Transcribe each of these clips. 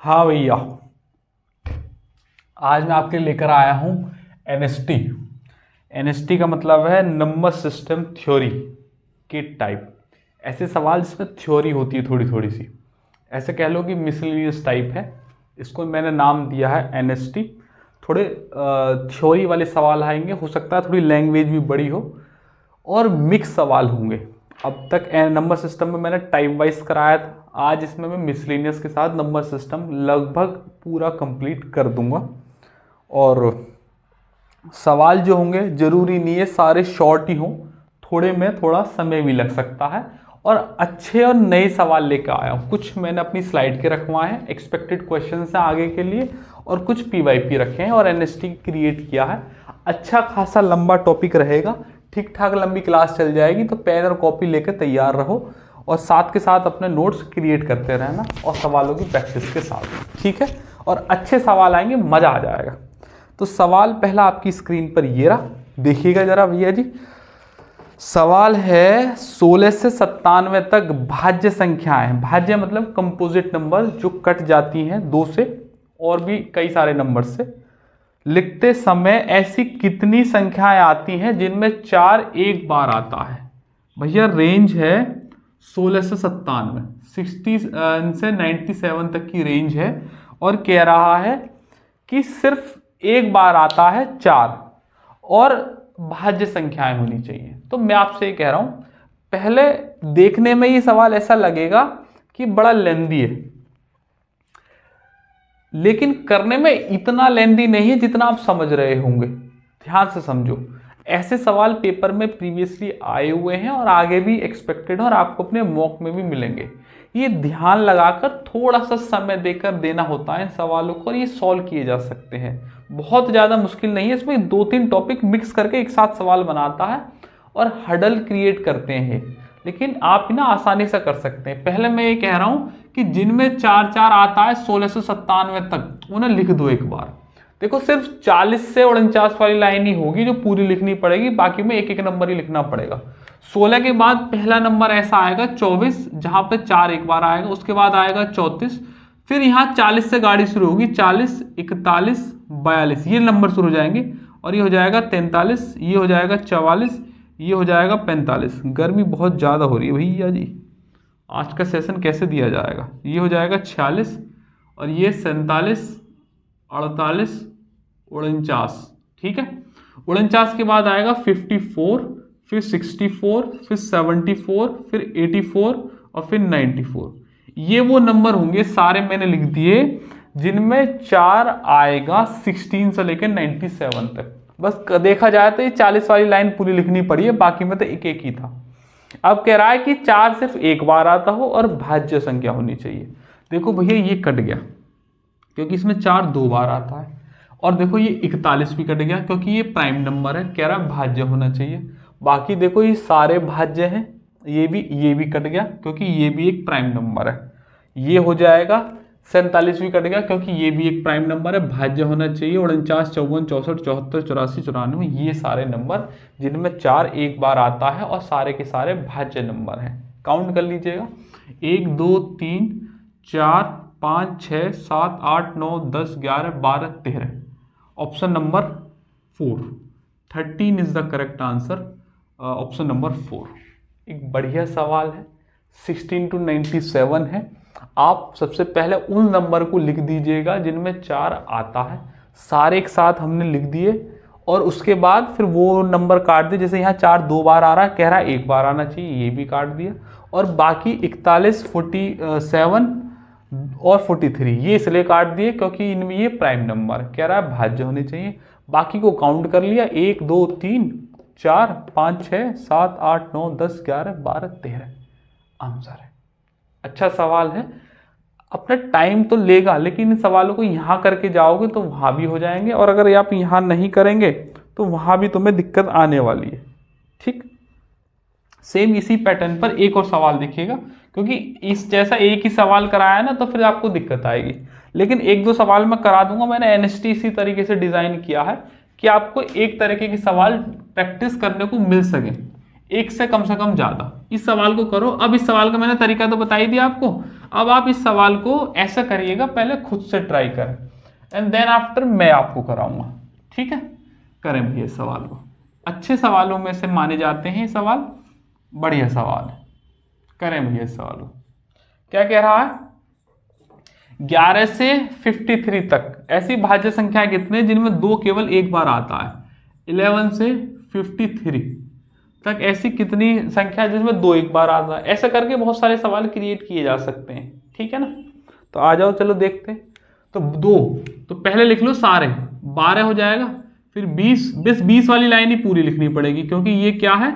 हाँ भैया, आज मैं आपके लिए लेकर आया हूँ एनएसटी। एनएसटी का मतलब है नंबर सिस्टम थ्योरी के टाइप। ऐसे सवाल जिसमें थ्योरी होती है थोड़ी थोड़ी सी, ऐसे कह लो कि मिसलेनियस टाइप है। इसको मैंने नाम दिया है एनएसटी। थोड़े थ्योरी वाले सवाल आएंगे, हो सकता है थोड़ी लैंग्वेज भी बड़ी हो और मिक्स सवाल होंगे। अब तक नंबर सिस्टम में मैंने टाइप वाइज कराया था, आज इसमें मैं मिसलेनियस के साथ नंबर सिस्टम लगभग पूरा कंप्लीट कर दूंगा। और सवाल जो होंगे ज़रूरी नहीं है सारे शॉर्ट ही हों, थोड़े में थोड़ा समय भी लग सकता है। और अच्छे और नए सवाल लेकर आया हूँ। कुछ मैंने अपनी स्लाइड के रखवाए हैं, एक्सपेक्टेड क्वेश्चन हैं आगे के लिए, और कुछ पीवाईपी रखे हैं और एनएसटी क्रिएट किया है। अच्छा खासा लंबा टॉपिक रहेगा, ठीक ठाक लंबी क्लास चल जाएगी। तो पेन और कॉपी लेकर तैयार रहो और साथ के साथ अपने नोट्स क्रिएट करते रहना और सवालों की प्रैक्टिस के साथ, ठीक है। और अच्छे सवाल आएंगे, मज़ा आ जाएगा। तो सवाल पहला आपकी स्क्रीन पर ये रहा, देखिएगा जरा भैया जी। सवाल है 16 से 97 तक भाज्य संख्याएं। भाज्य मतलब कंपोजिट नंबर जो कट जाती हैं 2 से और भी कई सारे नंबर से। लिखते समय ऐसी कितनी संख्याएं आती हैं जिनमें 4 एक बार आता है। भैया रेंज है 16 से 97, 60 से 97 तक की रेंज है। और कह रहा है कि सिर्फ एक बार आता है 4 और भाज्य संख्याएं होनी चाहिए। तो मैं आपसे ये कह रहा हूं, पहले देखने में ये सवाल ऐसा लगेगा कि बड़ा लेंदी है, लेकिन करने में इतना लेंदी नहीं है जितना आप समझ रहे होंगे। ध्यान से समझो, ऐसे सवाल पेपर में प्रीवियसली आए हुए हैं और आगे भी एक्सपेक्टेड है और आपको अपने मॉक में भी मिलेंगे। ये ध्यान लगाकर थोड़ा सा समय देकर देना होता है इन सवालों को और ये सॉल्व किए जा सकते हैं। बहुत ज़्यादा मुश्किल नहीं है, इसमें 2-3 टॉपिक मिक्स करके एक साथ सवाल बनाता है और हडल क्रिएट करते हैं। लेकिन आप ना आसानी से कर सकते हैं। पहले मैं ये कह रहा हूँ कि जिनमें 4-4 आता है 16 से 97 तक, उन्हें लिख दो एक बार। देखो सिर्फ 40 से 49 वाली लाइन ही होगी जो पूरी लिखनी पड़ेगी, बाकी में एक एक नंबर ही लिखना पड़ेगा। 16 के बाद पहला नंबर ऐसा आएगा 24, जहां पे 4 एक बार आएगा। उसके बाद आएगा 34, फिर यहाँ 40 से गाड़ी शुरू होगी, 40, 41, 42 ये नंबर शुरू हो जाएंगे। और ये हो जाएगा 43, ये हो जाएगा 44, ये हो जाएगा 45। गर्मी बहुत ज़्यादा हो रही है भैया जी, आज का सेशन कैसे दिया जाएगा। ये हो जाएगा 46 और ये 47, 48, 49, ठीक है। 49 के बाद आएगा 54, फिर 64, फिर 74, फिर 84 और फिर 94। ये वो नंबर होंगे, सारे मैंने लिख दिए, जिनमें 4 आएगा 16 से लेकर 97 तक। बस देखा जाए तो ये 40 वाली लाइन पूरी लिखनी पड़ी है, बाकी में तो एक एक ही था। अब कह रहा है कि 4 सिर्फ एक बार आता हो और भाज्य संख्या होनी चाहिए। देखो भैया ये कट गया क्योंकि इसमें 4 2 बार आता है। और देखो ये 41 भी कट गया क्योंकि ये प्राइम नंबर है, कह रहा है भाज्य होना चाहिए। बाकी देखो ये सारे भाज्य हैं, ये भी कट गया क्योंकि ये भी एक प्राइम नंबर है। ये हो जाएगा 47 भी कट गया क्योंकि ये भी एक प्राइम नंबर है, भाज्य होना चाहिए। 49, 54, 64, 74, 84, 94 ये सारे नंबर जिनमें 4 एक बार आता है और सारे के सारे भाज्य नंबर हैं। काउंट कर लीजिएगा, 1 2 3 4 5 6 7 8 9 10 11 12 13। Option number 4, 13 is the correct answer. Option number 4 एक बढ़िया सवाल है। 16 to 97 है। आप सबसे पहले उन नंबर को लिख दीजिएगा जिनमें 4 आता है, सारे एक साथ हमने लिख दिए। और उसके बाद फिर वो नंबर काट दिए, जैसे यहाँ 4 2 बार आ रहा है, कह रहा है एक बार आना चाहिए, ये भी काट दिया। और बाकी 41, 47 और 43 ये इसलिए काट दिए क्योंकि इनमें ये प्राइम नंबर कह रहा है भाज्य होने चाहिए। बाकी को काउंट कर लिया, 1 2 3 4 5 6 7 8 9 10 11 12 13 आंसर है। अच्छा सवाल है, अपना टाइम तो लेगा, लेकिन इन सवालों को यहाँ करके जाओगे तो वहाँ भी हो जाएंगे, और अगर आप यहाँ नहीं करेंगे तो वहाँ भी तुम्हें दिक्कत आने वाली है, ठीक। सेम इसी पैटर्न पर एक और सवाल देखिएगा, क्योंकि इस जैसा एक ही सवाल कराया ना तो फिर आपको दिक्कत आएगी। लेकिन 1-2 सवाल मैं करा दूंगा। मैंने एनएसटी इसी तरीके से डिज़ाइन किया है कि आपको एक तरीके के सवाल प्रैक्टिस करने को मिल सके, एक से कम ज़्यादा। इस सवाल को करो। अब इस सवाल का मैंने तरीका तो बता ही दिया आपको। अब आप इस सवाल को ऐसा करिएगा, पहले खुद से ट्राई करें एंड देन आफ्टर मैं आपको कराऊंगा, ठीक है। करें भैया इस सवाल को, अच्छे सवालों में से माने जाते हैं ये सवाल, बढ़िया सवाल है। करें भैया इस सवाल को। क्या कह रहा है, 11 से 53 तक ऐसी भाज्य संख्याएं कितने जिनमें 2 केवल एक बार आता है। 11 से 53 तक ऐसी कितनी संख्या जिसमें 2 एक बार आता है। ऐसा करके बहुत सारे सवाल क्रिएट किए जा सकते हैं, ठीक है ना। तो आ जाओ चलो देखते हैं। तो 2 तो पहले लिख लो सारे, 12 हो जाएगा, फिर 20 वाली लाइन ही पूरी लिखनी पड़ेगी क्योंकि ये क्या है,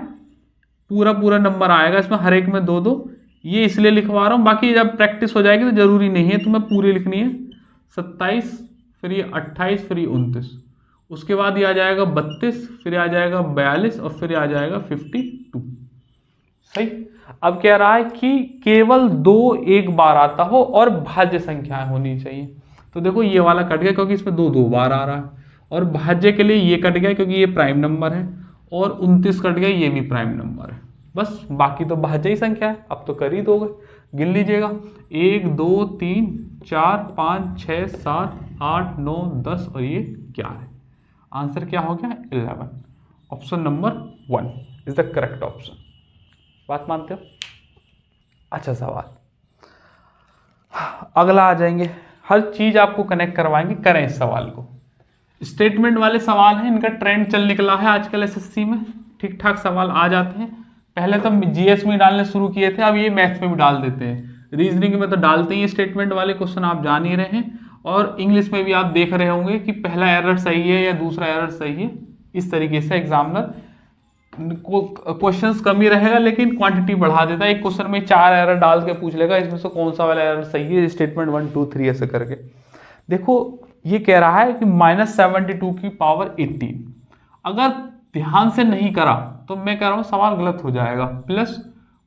पूरा नंबर आएगा इसमें, हर एक में 2-2, ये इसलिए लिखवा रहा हूँ। बाकी जब प्रैक्टिस हो जाएगी तो जरूरी नहीं है तुम्हें पूरी लिखनी है। 27, फिर ये 28, फिर ये 29, उसके बाद ये आ जाएगा 32, फिर आ जाएगा 42 और फिर आ जाएगा 52। सही। अब कह रहा है कि केवल 2 एक बार आता हो और भाज्य संख्याएं होनी चाहिए। तो देखो ये वाला कट गया क्योंकि इसमें 2 बार आ रहा है, और भाज्य के लिए ये कट गया क्योंकि ये प्राइम नंबर है, और 29 कट गया, ये भी प्राइम नंबर है। बस बाकी तो भाज्य ही संख्या है। अब तो कर ही दोगे, गिन लीजिएगा। 1 2 3 4 5 6 7 8 9 10 और ये 11। आंसर क्या हो गया, 11। Option number 1 is the correct option. बात मानते हो? अच्छा सवाल अगला आ जाएंगे, हर चीज आपको कनेक्ट करवाएंगे। करें इस सवाल को। स्टेटमेंट वाले सवाल हैं, इनका ट्रेंड चल निकला है आजकल एसएससी में, ठीक ठाक सवाल आ जाते हैं। पहले तो जीएस में डालने शुरू किए थे, अब ये मैथ्स में भी डाल देते हैं। रीजनिंग में तो डालते ही स्टेटमेंट वाले क्वेश्चन, आप जान ही रहे हैं। और इंग्लिश में भी आप देख रहे होंगे कि पहला एरर सही है या दूसरा एरर सही है। इस तरीके से एग्जामिनर क्वेश्चंस कम ही रहेगा लेकिन क्वांटिटी बढ़ा देता है। एक क्वेश्चन में 4 एरर डाल के पूछ लेगा इसमें से कौन सा वाला एरर सही है, स्टेटमेंट 1 2 3 ऐसे करके। देखो ये कह रहा है कि -72 की पावर 18, अगर ध्यान से नहीं करा तो मैं कह रहा हूं सवाल गलत हो जाएगा। प्लस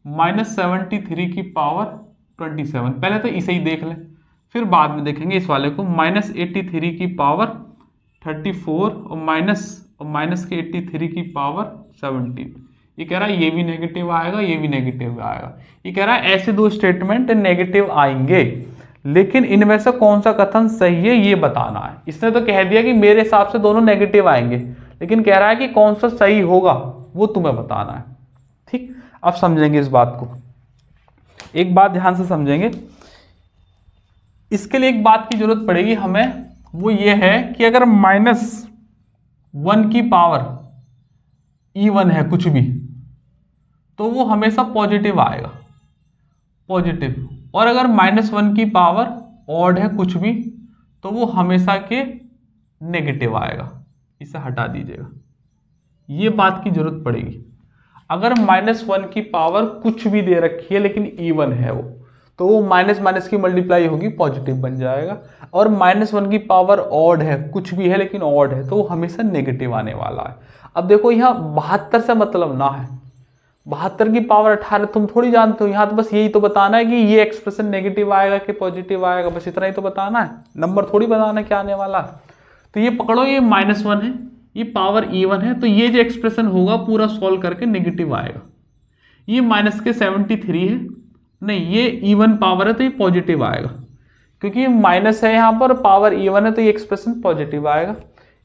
-73 की पावर 27, पहले तो इसे ही देख लें फिर बाद में देखेंगे इस वाले को। -83 की पावर 34 और माइनस के 83 की पावर 17। ये कह रहा है ये भी नेगेटिव आएगा, ये भी नेगेटिव आएगा। ये कह रहा है ऐसे 2 स्टेटमेंट नेगेटिव आएंगे, लेकिन इनमें से कौन सा कथन सही है ये बताना है। इसने तो कह दिया कि मेरे हिसाब से दोनों नेगेटिव आएंगे, लेकिन कह रहा है कि कौन सा सही होगा वो तुम्हें बताना है। ठीक, अब समझेंगे इस बात को। एक बात ध्यान से समझेंगे, इसके लिए एक बात की जरूरत पड़ेगी हमें, वो ये है कि अगर -1 की पावर इवन है कुछ भी, तो वो हमेशा पॉजिटिव आएगा, पॉजिटिव। और अगर -1 की पावर ऑड है कुछ भी, तो वो हमेशा के नेगेटिव आएगा। इसे हटा दीजिएगा, ये बात की जरूरत पड़ेगी। अगर -1 की पावर कुछ भी दे रखी है लेकिन इवन है वो, तो वो माइनस की मल्टीप्लाई होगी, पॉजिटिव बन जाएगा। और -1 की पावर ऑड है, कुछ भी है लेकिन ऑड है, तो वो हमेशा नेगेटिव आने वाला है। अब देखो यहाँ 72 से मतलब ना है, 72 की पावर 18 तुम थोड़ी जानते हो। यहाँ तो बस यही तो बताना है कि ये एक्सप्रेशन नेगेटिव आएगा कि पॉजिटिव आएगा, बस इतना ही तो बताना है, नंबर थोड़ी बताना है क्या आने वाला है। तो ये पकड़ो, ये -1 है, ये पावर इवन है, तो ये जो एक्सप्रेशन होगा पूरा सॉल्व करके नेगेटिव आएगा। ये -73 है, नहीं ये इवन पावर है तो ये पॉजिटिव आएगा, क्योंकि ये माइनस है यहाँ पर, पावर इवन है तो ये एक्सप्रेशन पॉजिटिव आएगा।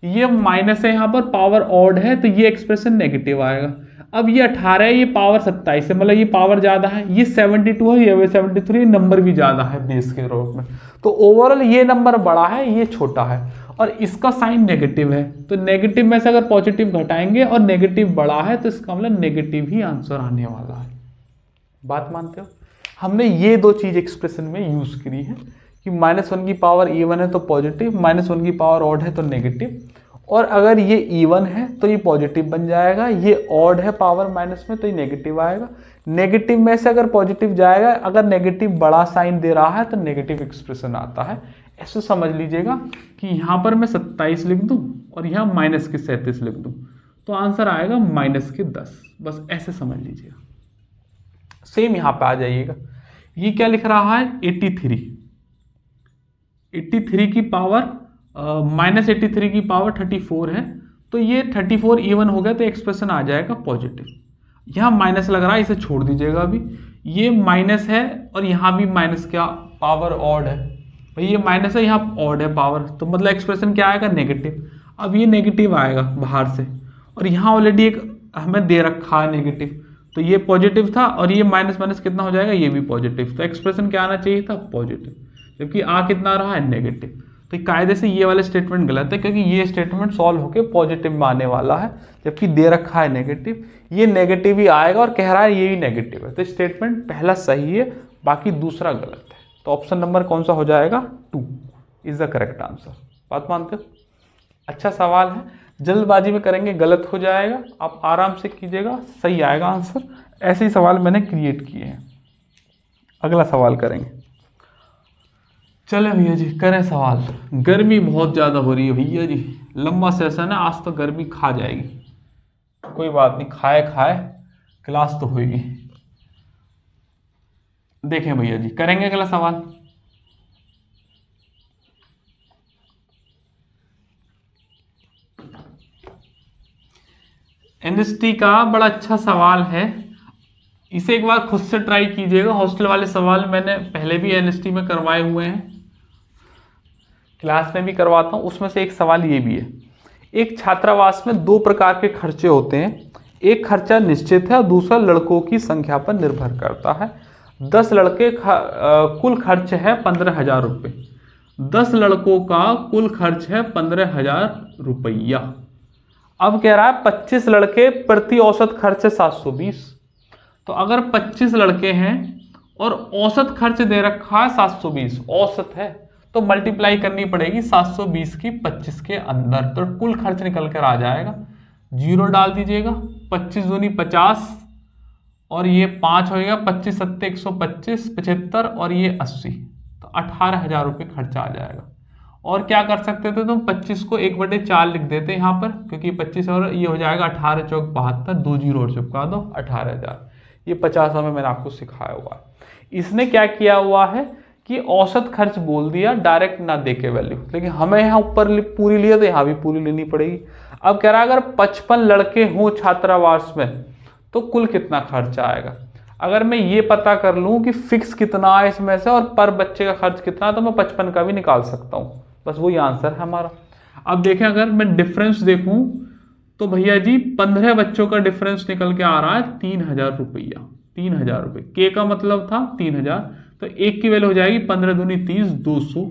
ये माइनस है यहाँ पर, पावर ऑड है तो ये एक्सप्रेशन नेगेटिव आएगा। अब ये 18 है, ये पावर 27 है, मतलब ये पावर ज्यादा है। ये 72 है, ये 73, नंबर भी ज्यादा है बेस के रूप में। तो ओवरऑल ये नंबर बड़ा है, ये छोटा है, और इसका साइन नेगेटिव है। तो नेगेटिव में से अगर पॉजिटिव घटाएंगे और नेगेटिव बड़ा है तो इसका मतलब नेगेटिव ही आंसर आने वाला है। बात मानते हो? हमने ये 2 चीज एक्सप्रेशन में यूज करी है कि -1 की पावर इवन है तो पॉजिटिव, -1 की पावर ऑड है तो नेगेटिव। और अगर ये इवन है तो ये पॉजिटिव बन जाएगा, ये ऑड है पावर माइनस में तो ये नेगेटिव आएगा। नेगेटिव में से अगर पॉजिटिव जाएगा, अगर नेगेटिव बड़ा साइन दे रहा है तो नेगेटिव एक्सप्रेशन आता है। ऐसे समझ लीजिएगा कि यहाँ पर मैं 27 लिख दूं और यहाँ -37 लिख दूं, तो आंसर आएगा -10। बस ऐसे समझ लीजिएगा। सेम यहाँ पे आ जाइएगा, ये क्या लिख रहा है 83 की पावर -83 की पावर 34 है, तो ये 34 इवन हो गया तो एक्सप्रेशन आ जाएगा पॉजिटिव। यहाँ माइनस लग रहा है, इसे छोड़ दीजिएगा अभी। ये माइनस है और यहाँ भी माइनस, क्या पावर ऑड है भाई, ये माइनस है यहाँ ऑड है पावर, तो मतलब एक्सप्रेशन क्या आएगा नेगेटिव। अब ये नेगेटिव आएगा बाहर से, और यहाँ ऑलरेडी एक हमें दे रखा है नेगेटिव, तो ये पॉजिटिव था और ये माइनस माइनस कितना हो जाएगा, ये भी पॉजिटिव, तो एक्सप्रेशन क्या आना चाहिए था पॉजिटिव, जबकि कितना रहा है नेगेटिव। तो कायदे से ये वाला स्टेटमेंट गलत है, क्योंकि ये स्टेटमेंट सॉल्व होकर पॉजिटिव में आने वाला है, जबकि दे रखा है नेगेटिव, ये नेगेटिव ही आएगा और कह रहा है ये भी नेगेटिव है। तो स्टेटमेंट पहला सही है, बाकी दूसरा गलत है। तो ऑप्शन नंबर कौन सा हो जाएगा, 2 इज द करेक्ट आंसर। बात मानते हो? अच्छा सवाल है, जल्दबाजी में करेंगे गलत हो जाएगा, आप आराम से कीजिएगा, सही आएगा आंसर। ऐसे ही सवाल मैंने क्रिएट किए हैं। अगला सवाल करेंगे। चले भैया जी करें सवाल। गर्मी बहुत ज़्यादा हो रही है भैया जी, लंबा सेशन है आज, तो गर्मी खा जाएगी, कोई बात नहीं, खाए खाए क्लास तो होगी। देखें भैया जी, करेंगे अगला सवाल। एनएसटी का बड़ा अच्छा सवाल है, इसे एक बार खुद से ट्राई कीजिएगा। हॉस्टल वाले सवाल मैंने पहले भी एनएसटी में करवाए हुए हैं, क्लास में भी करवाता हूं। उसमें से एक सवाल ये भी है, एक छात्रावास में 2 प्रकार के खर्चे होते हैं, एक खर्चा निश्चित है और दूसरा लड़कों की संख्या पर निर्भर करता है। 10 लड़के कुल खर्च है 15,000 रुपये, 10 लड़कों का कुल खर्च है 15,000 रुपया। अब कह रहा है 25 लड़के प्रति औसत खर्च है 720। तो अगर 25 लड़के हैं और औसत खर्च दे रखा है 720, औसत है, तो मल्टीप्लाई करनी पड़ेगी 720 की 25 के अंदर, तो कुल खर्च निकल कर आ जाएगा। 0 डाल दीजिएगा, 25 दूनी 50 और ये 5 होएगा, 25 सत्ते 125, 75 और ये 80, तो 18,000 रुपये खर्चा आ जाएगा। और क्या कर सकते थे तुम, 25 को 1/4 लिख देते यहाँ पर, क्योंकि 25 और ये हो जाएगा 18 चौक 72, 2 जीरो और चिपका दो, 18,000। ये 50 में मैंने आपको सिखाया हुआ है। इसने क्या किया हुआ है कि औसत खर्च बोल दिया, डायरेक्ट ना देके वैल्यू, लेकिन हमें यहाँ ऊपर पूरी लिया तो यहाँ भी पूरी लेनी पड़ेगी। अब कह रहा है अगर 55 लड़के हों छात्रावास में तो कुल कितना खर्चा आएगा। अगर मैं ये पता कर लूँ कि फिक्स कितना है इसमें से और पर बच्चे का खर्च कितना है, तो मैं 55 का भी निकाल सकता हूँ, बस वही आंसर है हमारा। अब देखें, अगर मैं डिफरेंस देखूं तो भैया जी 15 बच्चों का डिफरेंस निकल के आ रहा है 3,000 रुपया, 3,000 रुपये। के का मतलब था 3,000, तो एक की वैल्यू हो जाएगी 15 दूनी 30, 200।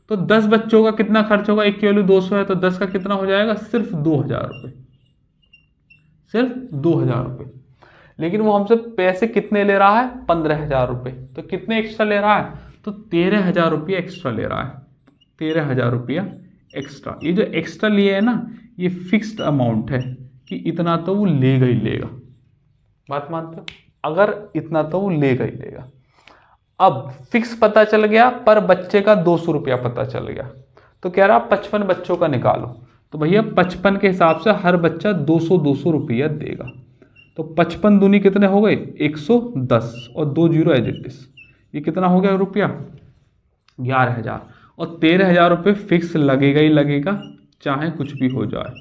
तो 10 बच्चों का कितना खर्च होगा, एक की वैल्यू 200 है, तो 10 का कितना हो जाएगा, सिर्फ 2,000 रुपये, सिर्फ 2,000 रुपये। लेकिन वो हमसे पैसे कितने ले रहा है, 15,000 रुपये, तो कितने एक्स्ट्रा ले रहा है, तो 13,000 रुपये एक्स्ट्रा ले रहा है, 13,000 रुपया एक्स्ट्रा। ये जो एक्स्ट्रा लिए है ना, ये फिक्स्ड अमाउंट है कि इतना तो वो लेगा ही लेगा। बात मानते हो? अगर इतना तो वो लेगा ही लेगा। अब फिक्स पता चल गया, पर बच्चे का 200 रुपया पता चल गया, तो कह रहा 55 बच्चों का निकालो। तो भैया 55 के हिसाब से हर बच्चा 200 रुपया देगा, तो 55 दूनी कितने हो गए, 110 और 2 जीरो एज इट इज, ये कितना हो गया रुपया, 11,000। और 13,000 रुपये फिक्स लगेगा ही लगेगा, चाहे कुछ भी हो जाए।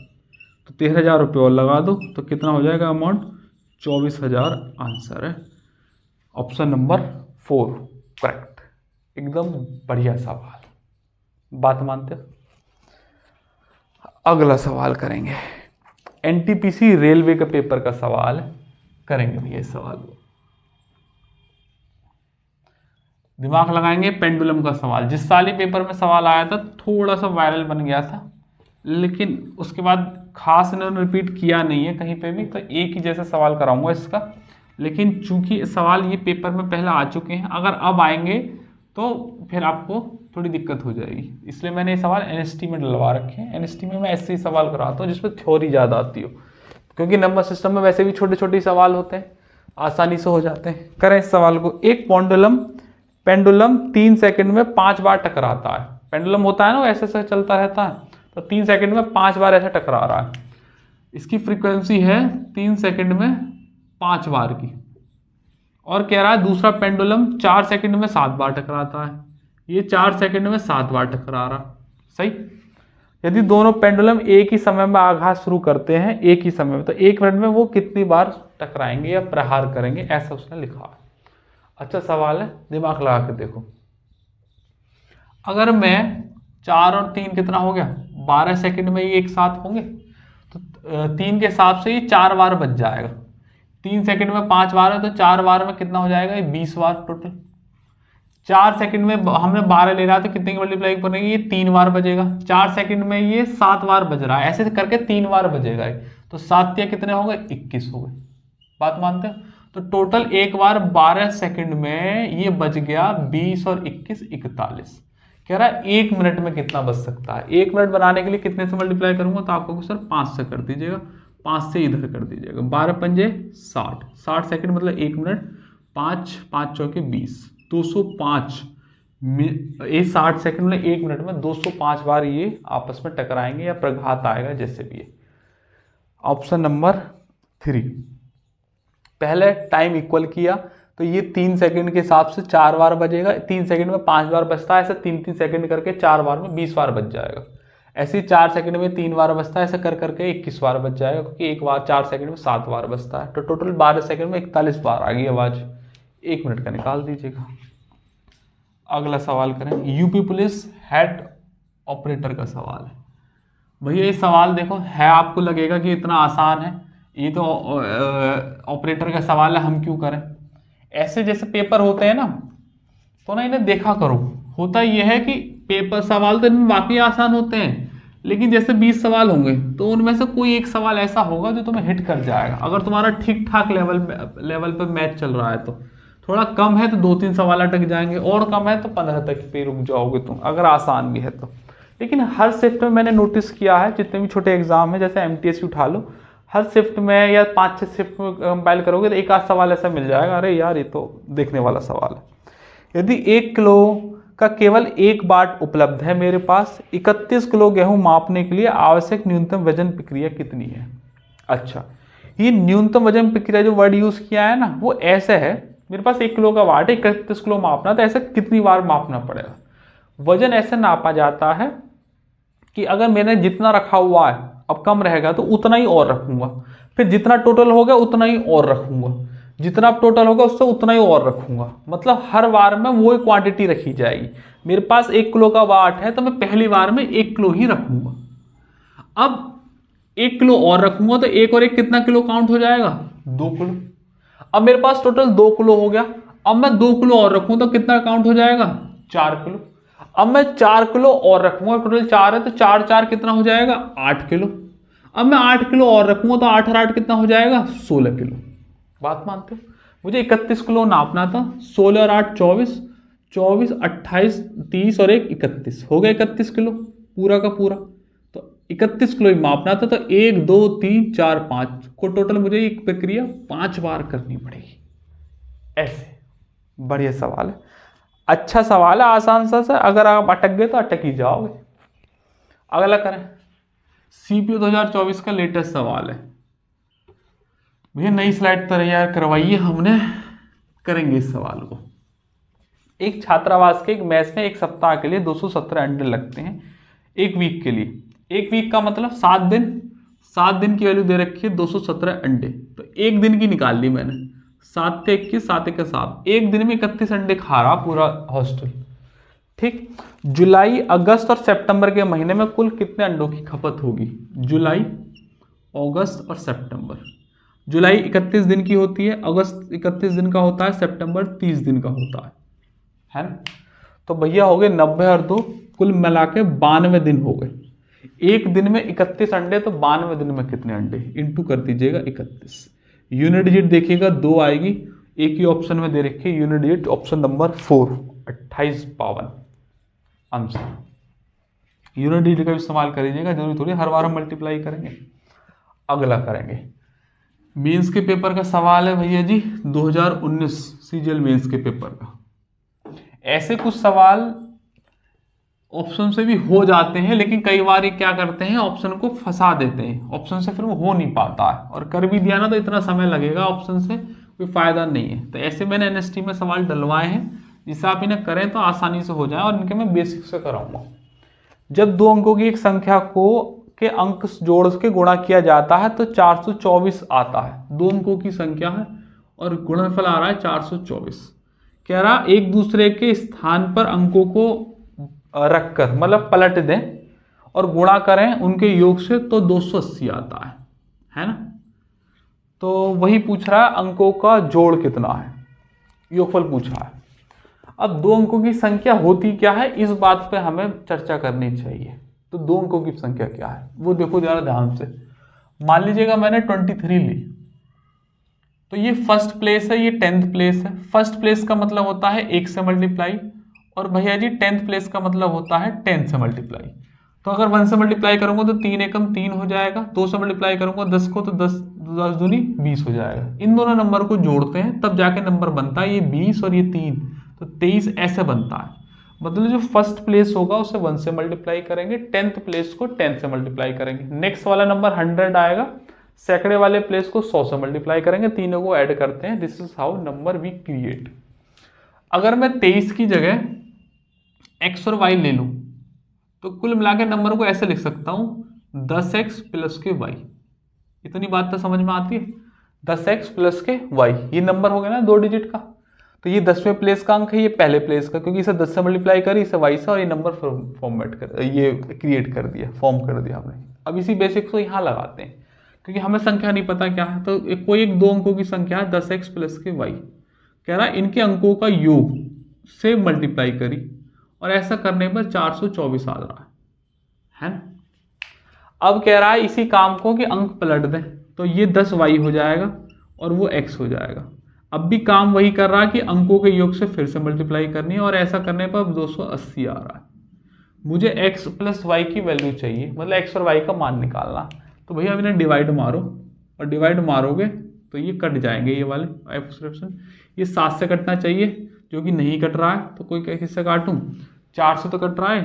तो 13,000 रुपये और लगा दो, तो कितना हो जाएगा अमाउंट, 24,000 आंसर है। ऑप्शन नंबर 4 करेक्ट, एकदम बढ़िया सवाल। बात मानते हो? अगला सवाल करेंगे, एनटीपीसी रेलवे के पेपर का सवाल करेंगे भैया। इस सवाल को दिमाग लगाएंगे। पेंडुलम का सवाल, जिस साल ये पेपर में सवाल आया था थोड़ा सा वायरल बन गया था, लेकिन उसके बाद खास इन्होंने रिपीट किया नहीं है कहीं पे भी, तो एक ही जैसा सवाल कराऊंगा इसका। लेकिन चूंकि सवाल ये पेपर में पहले आ चुके हैं, अगर अब आएंगे तो फिर आपको थोड़ी दिक्कत हो जाएगी, इसलिए मैंने ये सवाल एनएसटी में डलवा रखे हैं। एनएसटी में मैं ऐसे ही सवाल कराता हूँ जिसमें थ्योरी ज़्यादा आती हो, क्योंकि नंबर सिस्टम में वैसे भी छोटे छोटे सवाल होते हैं, आसानी से हो जाते हैं। करें इस सवाल को। एक पेंडुलम 3 सेकंड में 5 बार टकराता है। पेंडुलम होता है ना, वो ऐसे ऐसे चलता रहता है, तो 3 सेकंड में 5 बार ऐसे टकरा रहा है। इसकी फ्रीक्वेंसी है 3 सेकंड में 5 बार की। और कह रहा है दूसरा पेंडुलम 4 सेकंड में 7 बार टकराता है, ये 4 सेकंड में 7 बार टकरा रहा। सही। यदि दोनों पेंडुलम एक ही समय में आघात शुरू करते हैं एक ही समय में, तो 1 मिनट में वो कितनी बार टकराएंगे या प्रहार करेंगे, ऐसा उसने लिखा है। अच्छा सवाल है, दिमाग लगा के देखो। अगर मैं 4 और 3 कितना हो गया, 12 सेकंड में ये एक साथ होंगे, तो 3 के हिसाब से ये 4 बार बच जाएगा। 3 सेकंड में 5 बार है तो 4 बार में कितना हो जाएगा, ये 20 बार टोटल। 4 सेकंड में हमने 12 ले रहा तो कितने की मल्टीप्लाई करेंगे, ये 3 बार बजेगा। 4 सेकंड में ये 7 बार बज रहा है, ऐसे करके 3 बार बजेगा ये। तो 7 या कितने हो गए, 21 हो गए। बात मानते हो? तो टोटल एक बार 12 सेकंड में ये बज गया 20 और 21 41। कह रहा है 1 मिनट में कितना बच सकता है। 1 मिनट बनाने के लिए कितने से मल्टीप्लाई करूंगा, तो आपको सर 5 से कर दीजिएगा, 5 से इधर कर दीजिएगा। 12 पंजे 60, 60 सेकंड मतलब 1 मिनट। 5 5 चौके 20, 205। ये 60 सेकंड में 1 मिनट में 205 बार ये आपस में टकराएंगे या प्रघात आएगा, जैसे भी है। Option number 3। पहले टाइम इक्वल किया तो ये 3 सेकंड के हिसाब से 4 बार बजेगा। 3 सेकंड में 5 बार बचता है, ऐसे 3-3 सेकंड करके 4 बार में 20 बार बच जाएगा। ऐसे ही 4 सेकंड में 3 बार बचता है, ऐसे कर करके 21 बार बच जाएगा, क्योंकि एक बार 4 सेकंड में 7 बार बचता है। तो टोटल 12 सेकंड में 41 बार आ गई आवाज। 1 मिनट का निकाल दीजिएगा। अगला सवाल करें, यूपी पुलिस हेड ऑपरेटर का सवाल है। भैया ये सवाल देखो है, आपको लगेगा कि इतना आसान है, ये तो ऑपरेटर का सवाल है, हम क्यों करें। ऐसे जैसे पेपर होते हैं ना, तो ना इन्हें देखा करो। होता यह है कि पेपर सवाल तो इनमें वाकई आसान होते हैं, लेकिन जैसे 20 सवाल होंगे तो उनमें से कोई एक सवाल ऐसा होगा जो तुम्हें हिट कर जाएगा। अगर तुम्हारा ठीक ठाक लेवल पर मैच चल रहा है तो। थोड़ा कम है तो 2-3 सवाल अटक जाएंगे, और कम है तो 15 तक पे रुक जाओगे तुम, अगर आसान भी है तो। लेकिन हर शिफ्ट में मैंने नोटिस किया है, जितने भी छोटे एग्जाम है, जैसे MTSC उठा लो, हर शिफ्ट में या 5-6 शिफ्ट में कंपाइल करोगे तो एक आध सवाल ऐसा मिल जाएगा, अरे यार ये तो देखने वाला सवाल है। यदि 1 किलो का केवल एक बाट उपलब्ध है मेरे पास, 31 किलो गेहूं मापने के लिए आवश्यक न्यूनतम वजन प्रक्रिया कितनी है। अच्छा, ये न्यूनतम वजन प्रक्रिया जो वर्ड यूज किया है ना, वो ऐसे है, मेरे पास 1 किलो का बाट है, 31 किलो मापना, तो ऐसे कितनी बार मापना पड़ेगा। वजन ऐसे नापा जाता है कि अगर मैंने जितना रखा हुआ है अब कम रहेगा तो उतना ही और रखूंगा, फिर जितना टोटल हो गया उतना ही और रखूंगा, जितना टोटल होगा उससे उतना ही और रखूंगा। मतलब हर बार में वो क्वांटिटी रखी जाएगी। मेरे पास 1 किलो का बाट है तो मैं पहली बार में 1 किलो ही रखूंगा। अब 1 किलो और रखूंगा तो 1 और 1 कितना किलो काउंट हो जाएगा, 2 किलो। अब मेरे पास टोटल 2 किलो हो गया, अब मैं 2 किलो और रखूं तो कितना काउंट हो जाएगा, 4 किलो। अब मैं 4 किलो और रखूंगा, टोटल 4 है तो 4-4 कितना हो जाएगा, 8 किलो। अब मैं 8 किलो और रखूंगा तो 8 और 8 कितना हो जाएगा, 16 किलो। बात मानते हो? मुझे 31 किलो नापना था, 16 और 8 24, 24 28 30 और 1 31 हो गया 31 किलो पूरा का पूरा। तो 31 किलो ही मापना था, तो 1 2 3 4 5 को टोटल मुझे एक प्रक्रिया 5 बार करनी पड़ेगी। ऐसे बढ़िया सवाल है, अच्छा सवाल है, आसान सा। अगर आप अटक गए तो अटक ही जाओगे। अगला करें, CPU 2024 का लेटेस्ट सवाल है। भैया नई स्लाइड तैयार करवाइए, हमने करेंगे इस सवाल को। एक छात्रावास के एक मेस में एक सप्ताह के लिए 217 अंडे लगते हैं, एक वीक के लिए। एक वीक का मतलब 7 दिन, 7 दिन की वैल्यू दे रखी है 217 अंडे। तो एक दिन की निकाल ली मैंने, 7 से 21, 7 के 7, एक दिन में 31 अंडे खा रहा पूरा हॉस्टल। ठीक, जुलाई अगस्त और सितंबर के महीने में कुल कितने अंडों की खपत होगी। जुलाई अगस्त और सितंबर। जुलाई 31 दिन की होती है, अगस्त 31 दिन का होता है, सितंबर 30 दिन का होता है ना। तो भैया हो गए 90 और 2 कुल मिला के 92 दिन हो गए। एक दिन में 31 अंडे, तो 92 दिन में कितने अंडे, इंटू कर दीजिएगा 31। यूनिट डिजिट देखिएगा 2 आएगी, एक ही ऑप्शन में दे रखी है unit digit, option number 4, 28 52 answer. Unit digit का इस्तेमाल करिएगा, जरूरी थोड़ी हर बार हम मल्टीप्लाई करेंगे। अगला करेंगे, मेंस के पेपर का सवाल है भैया जी, 2019 सीजीएल मेंस के पेपर का। ऐसे कुछ सवाल ऑप्शन से भी हो जाते हैं, लेकिन कई बार ये क्या करते हैं, ऑप्शन को फंसा देते हैं, ऑप्शन से फिर वो हो नहीं पाता है, और कर भी दिया ना तो इतना समय लगेगा, ऑप्शन से कोई फायदा नहीं है। तो ऐसे मैंने एनएसटी में सवाल डलवाए हैं, जिससे आप इन्हें करें तो आसानी से हो जाए, और इनके मैं बेसिक से कराऊंगा। जब 2 अंकों की एक संख्या को के अंक जोड़ के गुणा किया जाता है तो 424 आता है। 2 अंकों की संख्या है और गुणनफल आ रहा है 424। कह रहा एक दूसरे के स्थान पर अंकों को रखकर मतलब पलट दें और गुणा करें उनके योग से तो 280 आता है ना। तो वही पूछ रहा है अंकों का जोड़ कितना है, योगफल पूछा है। अब दो अंकों की संख्या होती क्या है, इस बात पे हमें चर्चा करनी चाहिए। तो दो अंकों की संख्या क्या है वो देखो जरा ध्यान से। मान लीजिएगा मैंने 23 ली, तो ये फर्स्ट प्लेस है, ये 10th प्लेस है। फर्स्ट प्लेस का मतलब होता है 1 से मल्टीप्लाई, और भैया जी 10th प्लेस का मतलब होता है 10 से मल्टीप्लाई। तो अगर 1 से मल्टीप्लाई करूंगा तो 3 एकम 3 हो जाएगा, 2 से मल्टीप्लाई करूंगा 10 को तो 10 दूनी 20 हो जाएगा। इन दोनों नंबर को जोड़ते हैं तब जाके नंबर बनता है, ये 20 और ये 3 तो 23 ऐसे बनता है। मतलब जो फर्स्ट प्लेस होगा उसे 1 से मल्टीप्लाई करेंगे, 10th प्लेस को 10 से मल्टीप्लाई करेंगे, नेक्स्ट वाला नंबर 100 आएगा, सैकड़े वाले प्लेस को 100 से मल्टीप्लाई करेंगे, तीनों को ऐड करते हैं। This is how number we create. अगर मैं 23 की जगह x और y ले लूं तो कुल मिलाकर नंबर को ऐसे लिख सकता हूं 10x प्लस के y। इतनी बात तो समझ में आती है, 10x प्लस के y, ये नंबर हो गया ना 2 डिजिट का। तो ये 10वें प्लेस का अंक है, ये पहले प्लेस का, क्योंकि इसे 10 से मल्टीप्लाई करी, इसे y से, और ये नंबर फॉर्मेट कर ये क्रिएट कर दिया, फॉर्म कर दिया हमने। अब इसी बेसिक्स को यहाँ लगाते हैं क्योंकि हमें संख्या नहीं पता क्या है। तो कोई एक दो अंकों की संख्या है 10x प्लस के y, कह रहा है इनके अंकों का योग से मल्टीप्लाई करी और ऐसा करने पर 424 आ रहा है ना। अब कह रहा है इसी काम को कि अंक पलट दें, तो ये 10y हो जाएगा और वो x हो जाएगा। अब भी काम वही कर रहा है कि अंकों के योग से फिर से मल्टीप्लाई करनी है और ऐसा करने पर 280 आ रहा है। मुझे x प्लस वाई की वैल्यू चाहिए, मतलब x और y का मान निकालना। तो भैया अब इन्हें डिवाइड मारो, और डिवाइड मारोगे तो ये कट जाएंगे, ये वाले एक्सप्रेशन। ये 7 से कटना चाहिए जो कि नहीं कट रहा है, तो कोई किससे काटूं, 4 से तो कट रहा है,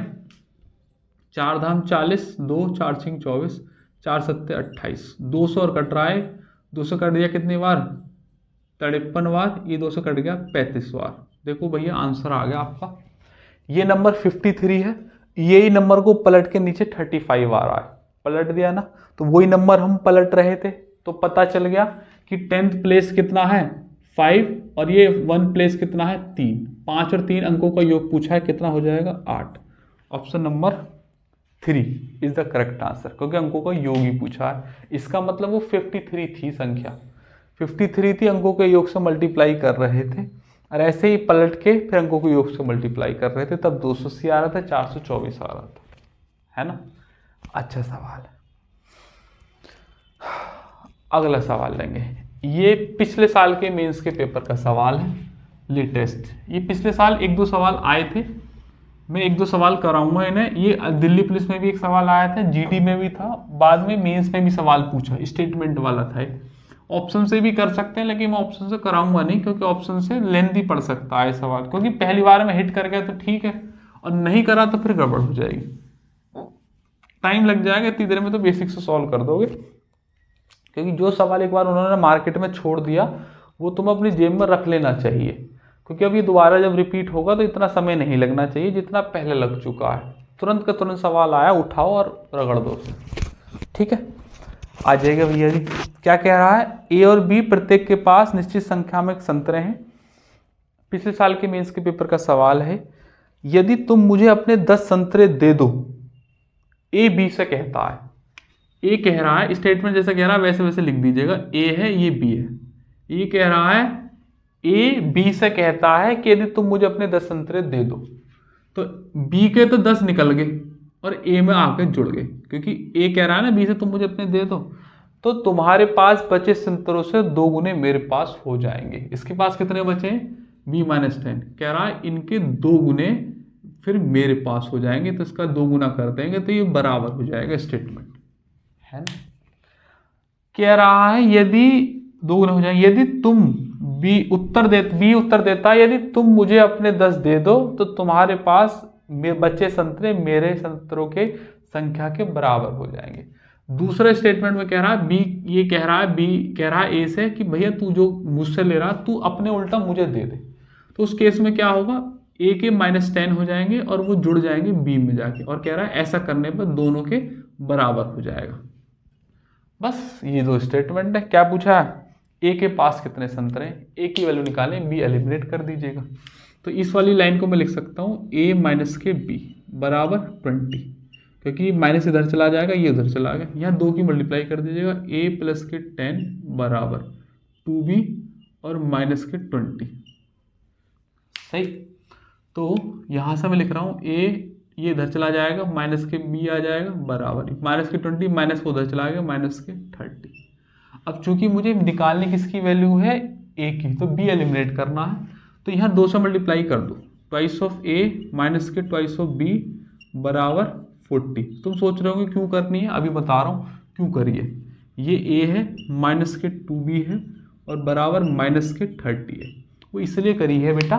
4 धाम 40, 2 4 6 24, 4 7 28, 200 और कट रहा है, 200 कट दिया कितनी बार, 53 बार, ये 200 कट गया 35 बार। देखो भैया आंसर आ गया आपका। ये नंबर 53 है, यही नंबर को पलट के नीचे 35 आ रहा है, पलट दिया ना, तो वही नंबर हम पलट रहे थे। तो पता चल गया कि 10th प्लेस कितना है 5 और ये 1 प्लेस कितना है 3, 5 और 3 अंकों का योग पूछा है, कितना हो जाएगा 8। Option number 3 is the correct answer, क्योंकि अंकों का योग ही पूछा है। इसका मतलब वो 53 थी संख्या, 53 थी, अंकों के योग से मल्टीप्लाई कर रहे थे और ऐसे ही पलट के फिर अंकों के योग से मल्टीप्लाई कर रहे थे, तब 280 आ रहा था, 424 आ रहा था, है ना। अच्छा सवाल है। अगला सवाल लेंगे, ये पिछले साल के मेंस के पेपर का सवाल है, लेटेस्ट। ये पिछले साल 1-2 सवाल आए थे, मैं 1-2 सवाल कराऊंगा इन्हें। ये दिल्ली पुलिस में भी एक सवाल आया था, जीडी में भी था, बाद में मेंस में भी सवाल पूछा, स्टेटमेंट वाला था। ऑप्शन से भी कर सकते हैं, लेकिन मैं ऑप्शन से कराऊंगा नहीं, क्योंकि ऑप्शन से लेंथी पड़ सकता है सवाल, क्योंकि पहली बार में हिट कर गया तो ठीक है, और नहीं करा तो फिर गड़बड़ हो जाएगी, टाइम लग जाएगा। इतनी देर में तो बेसिक से सॉल्व कर दोगे, क्योंकि जो सवाल एक बार उन्होंने मार्केट में छोड़ दिया वो तुम अपनी जेब में रख लेना चाहिए, क्योंकि अब ये दोबारा जब रिपीट होगा तो इतना समय नहीं लगना चाहिए जितना पहले लग चुका है। तुरंत का तुरंत सवाल आया, उठाओ और रगड़ दो, ठीक है। आ जाएगा भैया जी। क्या कह रहा है, ए और बी प्रत्येक के पास निश्चित संख्या में संतरे हैं। पिछले साल के मेंस के पेपर का सवाल है, यदि तुम मुझे अपने 10 संतरे दे दो, ए बी से कहता है। ए कह रहा है, स्टेटमेंट जैसा कह रहा है वैसे वैसे लिख दीजिएगा, ए है ये बी है। ये कह रहा है ए बी से कहता है कि यदि तुम मुझे अपने 10 संतरे दे दो, तो बी के तो 10 निकल गए और ए में आके जुड़ गए, क्योंकि ए कह रहा है ना बी से तुम मुझे अपने दे दो, तो तुम्हारे पास बचे संतरों से 2 गुने मेरे पास हो जाएंगे। इसके पास कितने बचे, बी -10, कह रहा है इनके 2 गुने फिर मेरे पास हो जाएंगे, तो इसका 2 गुना कर देंगे तो ये बराबर हो जाएगा स्टेटमेंट, है ना। कह रहा है यदि 2 गुना हो जाएंगे, यदि तुम बी उत्तर देता है, यदि तुम मुझे अपने 10 दे दो तो तुम्हारे पास बच्चे संतरे मेरे संतरों के संख्या के बराबर हो जाएंगे। दूसरे स्टेटमेंट में कह रहा है बी, ये कह रहा है बी कह रहा है ए से कि भैया तू जो मुझसे ले रहा तू अपने उल्टा मुझे दे दे। तो उस केस में क्या होगा, ए के -10 हो जाएंगे और वो जुड़ जाएंगे बी में जाके, और कह रहा है ऐसा करने पर दोनों के बराबर हो जाएगा। बस ये 2 स्टेटमेंट है। क्या पूछा है, ए के पास कितने संतरे हैं, ए की वैल्यू निकालें, बी एलिमिनेट कर दीजिएगा। तो इस वाली लाइन को मैं लिख सकता हूँ ए माइनस के बी बराबर 20, क्योंकि माइनस इधर चला जाएगा, ये उधर चला गया। यहाँ 2 की मल्टीप्लाई कर दीजिएगा, ए प्लस के 10 बराबर 2b और माइनस के 20। सही। तो यहाँ से मैं लिख रहा हूँ ए, ये इधर चला जाएगा, माइनस के बी आ जाएगा बराबर माइनस के 20, माइनस को उधर चला गया, माइनस के 30। अब चूंकि मुझे निकालने किसकी वैल्यू है, ए की, तो बी एलिमिनेट करना है। तो यहाँ 2 से मल्टीप्लाई कर दो, ट्वाइस ऑफ ए माइनस के ट्वाइस ऑफ बी बराबर 40। तुम सोच रहे होगे क्यों करनी है, अभी बता रहा हूँ क्यों करिए। ये ए है, माइनस के 2b है और बराबर माइनस के 30 है। वो इसलिए करी है बेटा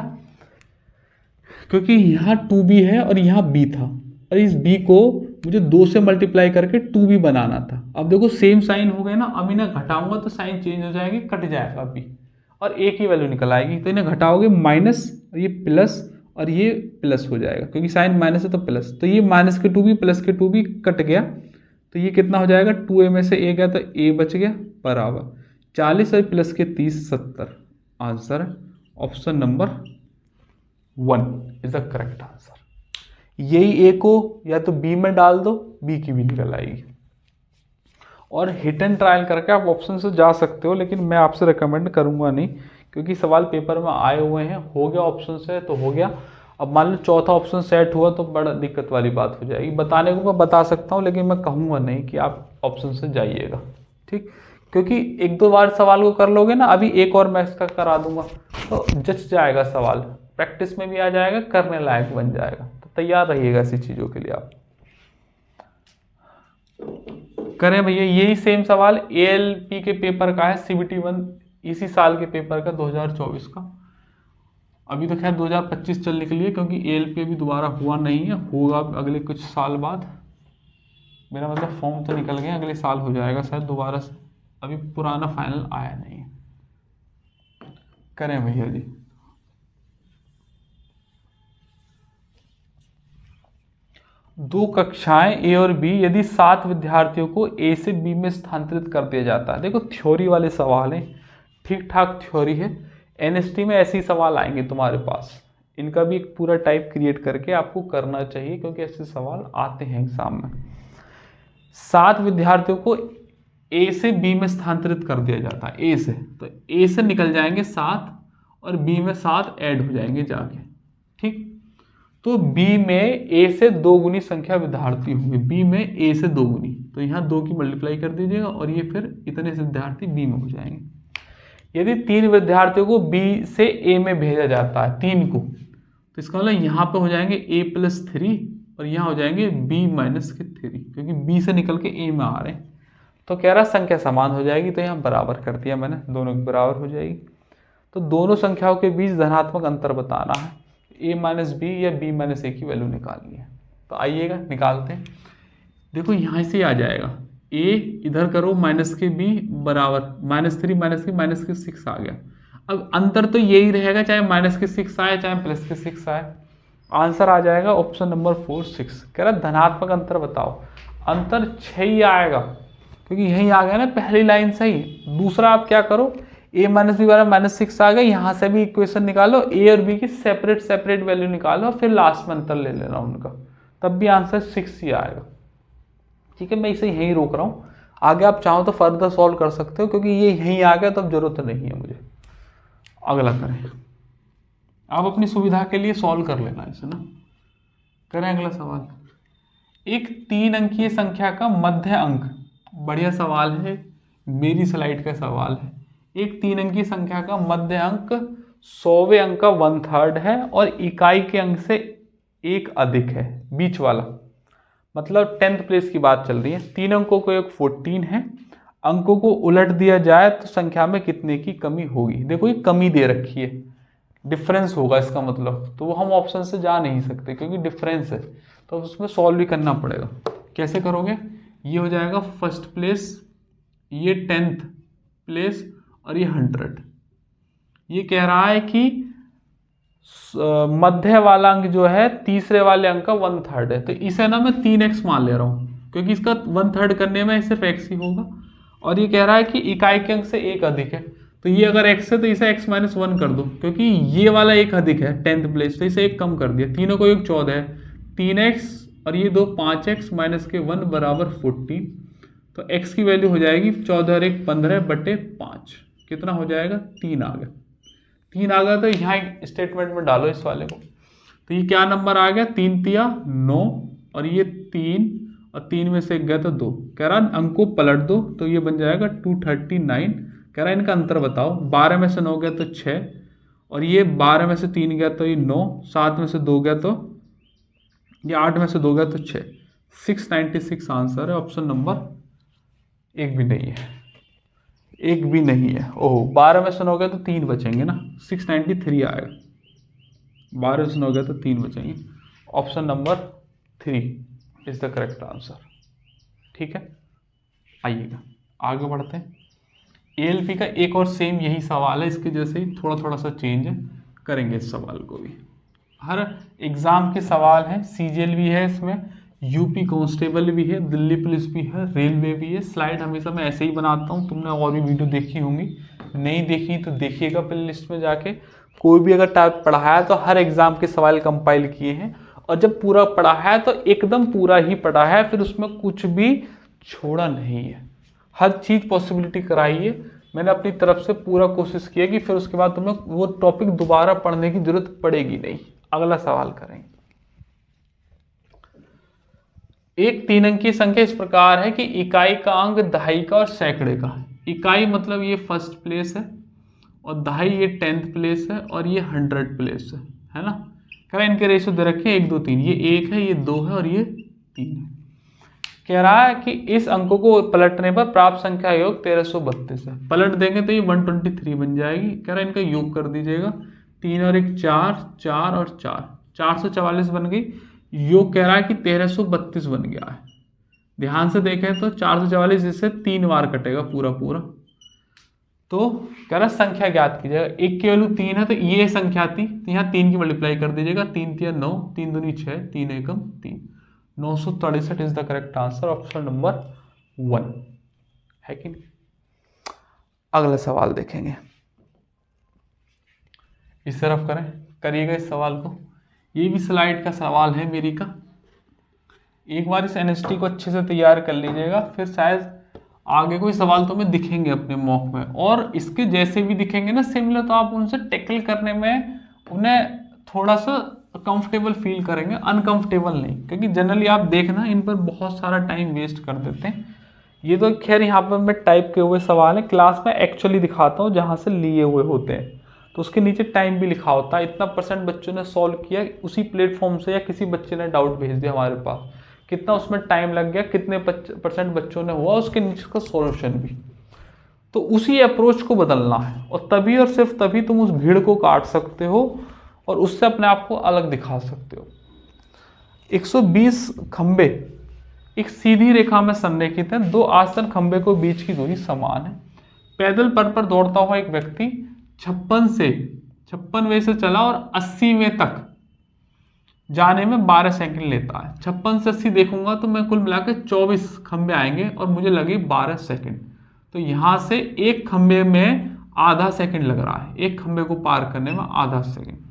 क्योंकि यहाँ 2b है और यहाँ b था, और इस b को मुझे 2 से मल्टीप्लाई करके 2b बनाना था। अब देखो सेम साइन हो गए ना, अब इन्हें घटाऊंगा तो साइन चेंज हो जाएगी, कट जाएगा b और a की वैल्यू निकल आएगी। तो इन्हें घटाओगे माइनस, ये प्लस और ये प्लस हो जाएगा, क्योंकि साइन माइनस है तो प्लस। तो ये माइनस के 2b प्लस के 2b कट गया, तो ये कितना हो जाएगा, 2a में से a गया तो a बच गया बराबर 40 और प्लस के 30 70। Answer option number 1 is the correct answer. यही a को या तो b में डाल दो, b की भी निकल आएगी। और हिट एंड ट्रायल करके आप ऑप्शन से जा सकते हो, लेकिन मैं आपसे रिकमेंड करूंगा नहीं, क्योंकि सवाल पेपर में आए हुए हैं। हो गया ऑप्शन से तो हो गया, अब मान लो चौथा ऑप्शन सेट हुआ तो बड़ा दिक्कत वाली बात हो जाएगी। बताने को मैं बता सकता हूँ, लेकिन मैं कहूँगा नहीं कि आप ऑप्शन से जाइएगा, ठीक, क्योंकि 1-2 बार सवाल को कर लोगे ना, अभी एक और मैं इसका करा दूंगा तो जच जाएगा सवाल, प्रैक्टिस में भी आ जाएगा, करने लायक बन जाएगा। तो तैयार रहिएगा ऐसी चीज़ों के लिए। आप करें भैया, यही सेम सवाल ALP के पेपर का है, CBT 1 इसी साल के पेपर का, 2024 का। अभी तो खैर 2025 चलने के लिए, क्योंकि ALP अभी दोबारा हुआ नहीं है, होगा अगले कुछ साल बाद। मेरा मतलब फॉर्म तो निकल गया, अगले साल हो जाएगा शायद दोबारा से, अभी पुराना फाइनल आया नहीं है। करें भैया जी। दो कक्षाएं A और B, यदि 7 विद्यार्थियों को A से B में स्थानांतरित कर दिया जाता है। देखो थ्योरी वाले सवाल हैं, ठीक ठाक थ्योरी है। NST में ऐसे ही सवाल आएंगे तुम्हारे पास, इनका भी एक पूरा टाइप क्रिएट करके आपको करना चाहिए, क्योंकि ऐसे सवाल आते हैं एग्जाम में। 7 विद्यार्थियों को A से B में स्थानांतरित कर दिया जाता है, A से, तो A से निकल जाएंगे 7 और B में 7 ऐड हो जाएंगे जाके, ठीक। तो B में A से 2 गुनी संख्या विद्यार्थी होंगे, B में A से 2 गुनी, तो यहाँ 2 की मल्टीप्लाई कर दीजिएगा और ये फिर इतने विद्यार्थी B में हो जाएंगे। यदि 3 विद्यार्थियों को B से A में भेजा जाता है, 3 को, तो इसका मतलब यहाँ पे हो जाएंगे A+3 और यहाँ हो जाएंगे B-3, क्योंकि B से निकल के A में आ रहे हैं। तो कह रहा संख्या समान हो जाएगी, तो यहाँ बराबर कर दिया मैंने, दोनों की बराबर हो जाएगी। तो दोनों संख्याओं के बीच धनात्मक अंतर बताना है, A-B या B-A की वैल्यू निकालनी है। तो आइएगा निकालते हैं। देखो यहाँ से आ जाएगा, A इधर करो माइनस के B बराबर -3 -3 -6 आ गया। अब अंतर तो यही रहेगा, चाहे -6 आए चाहे +6 आए, आंसर आ जाएगा ऑप्शन नंबर 4 6। कह रहा धनात्मक अंतर बताओ, अंतर 6 ही आएगा, क्योंकि यही आ गया ना पहली लाइन सही। दूसरा आप क्या करो, A - B बराबर -6 आ गया, यहाँ से भी इक्वेशन निकालो, A और B की सेपरेट वैल्यू निकालो, फिर लास्ट में अंतर ले लेना उनका, तब भी आंसर 6 ही आएगा, ठीक है। मैं इसे यहीं रोक रहा हूँ, आगे आप चाहो तो फर्दर सॉल्व कर सकते हो, क्योंकि ये यहीं आ गया तो अब जरूरत नहीं है मुझे। अगला करें, आप अपनी सुविधा के लिए सॉल्व कर लेना इसे ना। करें अगला सवाल। एक 3 अंकीय संख्या का मध्य अंक, बढ़िया सवाल है, मेरी स्लाइड का सवाल है। एक 3 अंकीय संख्या का मध्य अंक 100वें अंक का 1/3 है और इकाई के अंक से 1 अधिक है, बीच वाला, मतलब 10th प्लेस की बात चल रही है। 3 अंकों को एक 14 है, अंकों को उलट दिया जाए तो संख्या में कितने की कमी होगी। देखो ये कमी दे रखी है, डिफरेंस होगा इसका मतलब, तो वो हम ऑप्शन से जा नहीं सकते क्योंकि डिफरेंस है, तो उसमें सॉल्व भी करना पड़ेगा। कैसे करोगे, ये हो जाएगा फर्स्ट प्लेस, ये 10th प्लेस और ये 100। ये कह रहा है कि मध्य वाला अंक जो है तीसरे वाले अंक का 1/3 है, तो इसे ना मैं 3x मान ले रहा हूँ, क्योंकि इसका 1/3 करने में सिर्फ x ही होगा। और ये कह रहा है कि इकाई के अंक से 1 अधिक है, तो ये अगर x है तो इसे x माइनस 1 कर दो, क्योंकि ये वाला एक अधिक है 10th प्लेस, तो इसे एक कम कर दिया। तीनों को योग 14 है, 3x और ये दो 5x माइनस के 1 बराबर 14। तो x की वैल्यू हो जाएगी 14 और 1 15/5। कितना हो जाएगा? 3 आ गया। 3 आ गया तो यहाँ एक स्टेटमेंट में डालो इस वाले को। तो ये क्या नंबर आ गया? 3 तिया 9 और ये 3 और 3 में से 1 गया तो 2। कह रहा अंक को पलट दो तो ये बन जाएगा 239। कह रहा इनका अंतर बताओ। 12 में से 9 गया तो 6 और ये 12 में से 3 गया तो ये 9, 7 में से 2 गया तो ये 8 में से 2 गया तो 6। 696 आंसर है। ऑप्शन नंबर एक भी नहीं है, एक भी नहीं है। ओह 12 में से 9 गया तो 3 बचेंगे ना, 693 आएगा। 12 से 9 गया तो 3 बचेंगे। Option number 3 is the correct answer. ठीक है, आइएगा आगे बढ़ते हैं। ALP का एक और सेम यही सवाल है, इसके जैसे ही थोड़ा सा चेंज करेंगे इस सवाल को भी। हर एग्जाम के सवाल हैं। CGL भी है इसमें, UP कांस्टेबल भी है, दिल्ली पुलिस भी है, रेलवे भी है। स्लाइड हमेशा मैं ऐसे ही बनाता हूँ, तुमने और भी वीडियो देखी होंगी, नहीं देखी तो देखिएगा प्ले लिस्ट में जाके। कोई भी अगर टाइप पढ़ाया तो हर एग्जाम के सवाल कंपाइल किए हैं, और जब पूरा पढ़ा है तो एकदम पूरा ही पढ़ा है, फिर उसमें कुछ भी छोड़ा नहीं है। हर चीज़ पॉसिबिलिटी कराई है मैंने अपनी तरफ से, पूरा कोशिश किया कि फिर उसके बाद तुम्हें वो टॉपिक दोबारा पढ़ने की जरूरत पड़ेगी नहीं। अगला सवाल करेंगे। एक 3 अंकीय संख्या इस प्रकार है कि इकाई का अंक दहाई का और सैकड़े का है। इकाई मतलब ये फर्स्ट प्लेस है और दहाई ये 10th प्लेस है और ये 100 प्लेस है ना। कह रहा है इनके रेशियो दे रखे हैं 1 2 3, ये 1 है, ये 2 है और ये 3 है। कह रहा है कि इस अंकों को पलटने पर प्राप्त संख्या योग 1332 है। पलट देंगे तो ये 123 बन जाएगी। कह रहा है इनका योग कर दीजिएगा। 3 और 1 4, 4 और 4, 444 बन गई। योग कह रहा है कि 1332 बन गया है। ध्यान से देखें तो 444 इससे 3 बार कटेगा पूरा पूरा। तो कह रहा संख्या ज्ञात कीजिएगा। 1 की वैल्यू 3 है तो ये संख्या थी, तो यहाँ 3 की मल्टीप्लाई कर दीजिएगा। 3 तिया 9, 3 दूनी 6, 3 एकम 3, 963 is the correct answer. Option number 1 है कि नहीं। अगला सवाल देखेंगे, इस तरफ करिएगा इस सवाल को। ये भी स्लाइड का सवाल है मेरी का। एक बार इस NST को अच्छे से तैयार कर लीजिएगा, फिर शायद आगे कोई सवाल तुम्हें दिखेंगे अपने मॉक में, और इसके जैसे भी दिखेंगे ना सिमिलर, तो आप उनसे टैकल करने में उन्हें थोड़ा सा कंफर्टेबल फील करेंगे, अनकंफर्टेबल नहीं। क्योंकि जनरली आप देखना इन पर बहुत सारा टाइम वेस्ट कर देते हैं। ये तो खैर यहाँ पर मैं टाइप किए हुए सवाल है, क्लास में एक्चुअली दिखाता हूँ जहाँ से लिए हुए होते हैं, तो उसके नीचे टाइम भी लिखा होता है। इतना % बच्चों ने सॉल्व किया उसी प्लेटफॉर्म से, या किसी बच्चे ने डाउट भेज दिया हमारे पास, कितना उसमें टाइम लग गया, कितने % बच्चों ने हुआ, उसके नीचे का सॉल्यूशन भी। तो उसी अप्रोच को बदलना है, और तभी और सिर्फ तभी तुम उस भीड़ को काट सकते हो और उससे अपने आप को अलग दिखा सकते हो। 120 खंबे एक सीधी रेखा में संरेखित हैं। 2 आसन खंबे को बीच की दूरी समान है। पैदल पथ पर दौड़ता हुआ एक व्यक्ति 56वें से चला और 80वें तक जाने में 12 सेकंड लेता है। 56 से 80 देखूंगा तो मैं कुल मिलाकर 24 खंबे आएंगे और मुझे लगे 12 सेकंड। तो यहां से एक खंबे में आधा सेकंड लग रहा है, एक खंबे को पार करने में आधा सेकंड।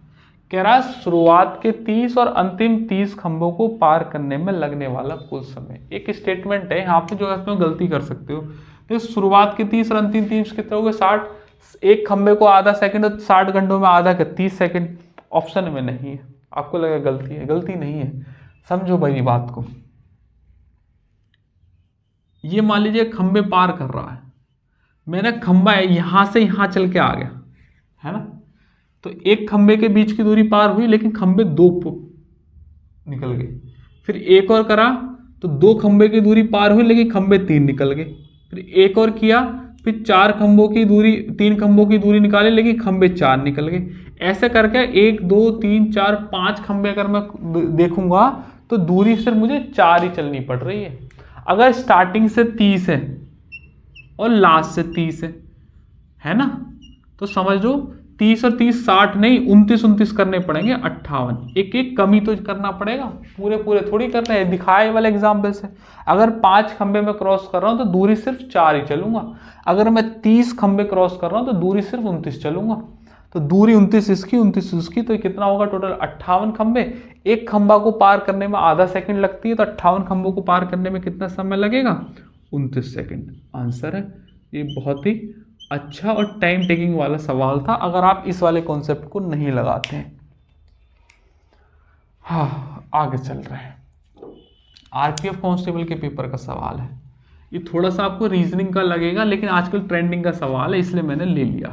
कह रहा है शुरुआत के 30 और अंतिम 30 खंभों को पार करने में लगने वाला कुल समय। एक स्टेटमेंट है यहाँ पे जो इसमें गलती कर सकते हो। तो शुरुआत के 30 और अंतिम 30 कितने हो गए 60। एक खंबे को आधा सेकंड, 60 घंटों में आधा का 30 सेकंड। ऑप्शन में नहीं है। आपको लगा गलती है, गलती नहीं है, समझो भाई बात को। ये मान लीजिए खंबे पार कर रहा है, मैंने खंबा यहां से यहां चल के आ गया है ना, तो एक खंबे के बीच की दूरी पार हुई, लेकिन खंबे 2 निकल गए। फिर एक और करा तो 2 खंबे की दूरी पार हुई, लेकिन खंबे 3 निकल गए। फिर एक और किया, फिर 4 खंबों की दूरी, 3 खंबों की दूरी निकाले, लेकिन खंबे 4 निकल गए। ऐसे करके 1 2 3 4 5 खंबे अगर मैं देखूंगा तो दूरी सिर्फ मुझे 4 ही चलनी पड़ रही है। अगर स्टार्टिंग से 30 है और लास्ट से 30 है ना, तो समझ लो 30 और 30 60 नहीं, 29 करने पड़ेंगे, 58, एक एक कमी तो करना पड़ेगा, पूरे पूरे थोड़ी करने हैं, दिखाए वाले एग्जाम्पल से। अगर 5 खंबे में क्रॉस कर रहा हूं तो दूरी सिर्फ 4 ही चलूंगा, अगर मैं 30 खंबे क्रॉस कर रहा हूं तो दूरी सिर्फ 29 चलूंगा। तो दूरी 29 इसकी 29 उसकी, तो कितना होगा टोटल 58 खंबे। एक खंबा को पार करने में आधा सेकंड लगती है, तो 58 खंबों को पार करने में कितना समय लगेगा, 29 सेकंड। आंसर है। ये बहुत ही अच्छा और टाइम टेकिंग वाला सवाल था अगर आप इस वाले कॉन्सेप्ट को नहीं लगाते हैं। हाँ, आगे चल रहे हैं। आरपीएफ कांस्टेबल के पेपर का सवाल है। ये थोड़ा सा आपको रीजनिंग का लगेगा, लेकिन आजकल ट्रेंडिंग का सवाल है इसलिए मैंने ले लिया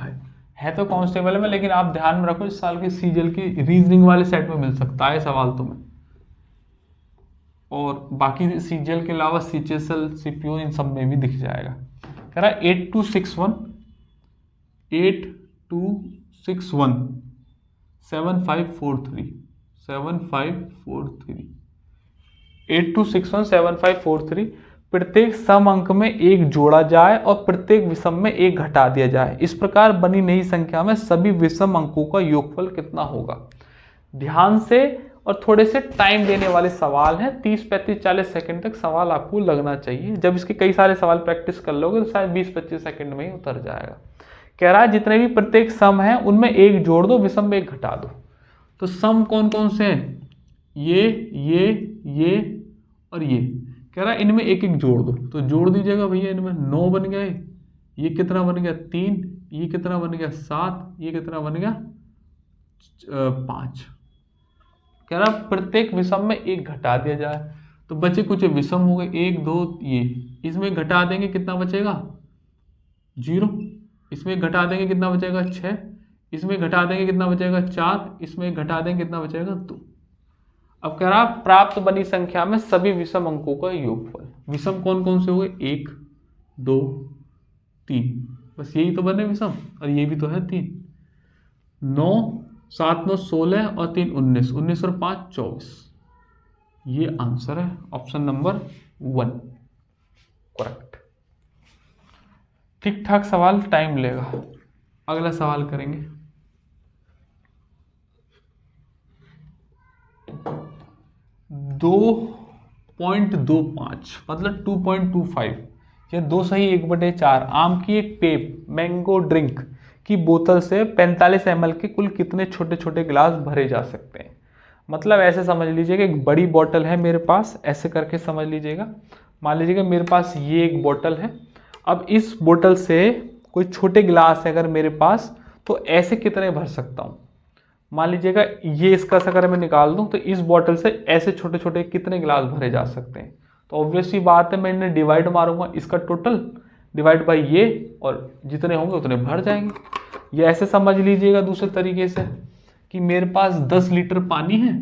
है तो कांस्टेबल में, लेकिन आप ध्यान में रखो इस साल के सीजीएल की रीजनिंग वाले सेट में मिल सकता है सवाल तुम्हें, और बाकी सीजीएल के अलावा सीएचएसएल सीपीओ इन सब में भी दिख जाएगा। कह रहा 8261 7543 82617543। प्रत्येक सम अंक में एक जोड़ा जाए और प्रत्येक विषम में एक घटा दिया जाए। इस प्रकार बनी नई संख्या में सभी विषम अंकों का योगफल कितना होगा। ध्यान से और थोड़े से टाइम देने वाले सवाल हैं, 30 35 40 सेकंड तक सवाल आपको लगना चाहिए। जब इसके कई सारे सवाल प्रैक्टिस कर लोगे तो शायद 20-25 सेकंड में ही उतर जाएगा। कह रहा है जितने भी प्रत्येक सम है उनमें एक जोड़ दो, विषम में एक घटा दो। तो सम कौन कौन से हैं, ये और ये। कह रहा है इनमें एक एक जोड़ दो, तो जोड़ दीजिएगा भैया। इनमें 9 बन गया, ये कितना बन गया 3, ये कितना बन गया 7, ये कितना बन गया 5। कह रहा प्रत्येक विषम में एक घटा दिया जाए, तो बचे कुछ विषम हो गए 1 2, ये इसमें घटा देंगे कितना बचेगा 0, इसमें घटा देंगे कितना बचेगा 6, इसमें घटा देंगे कितना बचेगा 4, इसमें घटा देंगे कितना बचेगा 2। अब कह रहा प्राप्त बनी संख्या में सभी विषम अंकों का योगफल। विषम कौन कौन से हो गए 1 2 3, बस यही तो बने विषम, और ये भी तो है 3। 9 7 9 16 और 3 19, 19 और 5 24। ये आंसर है ऑप्शन नंबर 1 करेक्ट। ठीक ठाक सवाल, टाइम लेगा। अगला सवाल करेंगे। 2.25 मतलब 2.25 या 2 सही 1/4 आम की एक पेप मैंगो ड्रिंक की बोतल से 45 ml के कुल कितने छोटे छोटे गिलास भरे जा सकते हैं। मतलब ऐसे समझ लीजिएगा एक बड़ी बोतल है मेरे पास, ऐसे करके समझ लीजिएगा। मान लीजिएगा मेरे पास ये एक बोतल है, अब इस बोतल से कोई छोटे गिलास है अगर मेरे पास, तो ऐसे कितने भर सकता हूँ। मान लीजिएगा ये इसका अगर मैं निकाल दूं तो इस बोतल से ऐसे छोटे छोटे कितने गिलास भरे जा सकते हैं। तो ऑब्वियसली बात है मैं इन्हें डिवाइड मारूंगा, इसका टोटल डिवाइड बाई ये, और जितने होंगे उतने भर जाएंगे। ये ऐसे समझ लीजिएगा दूसरे तरीके से कि मेरे पास 10 लीटर पानी है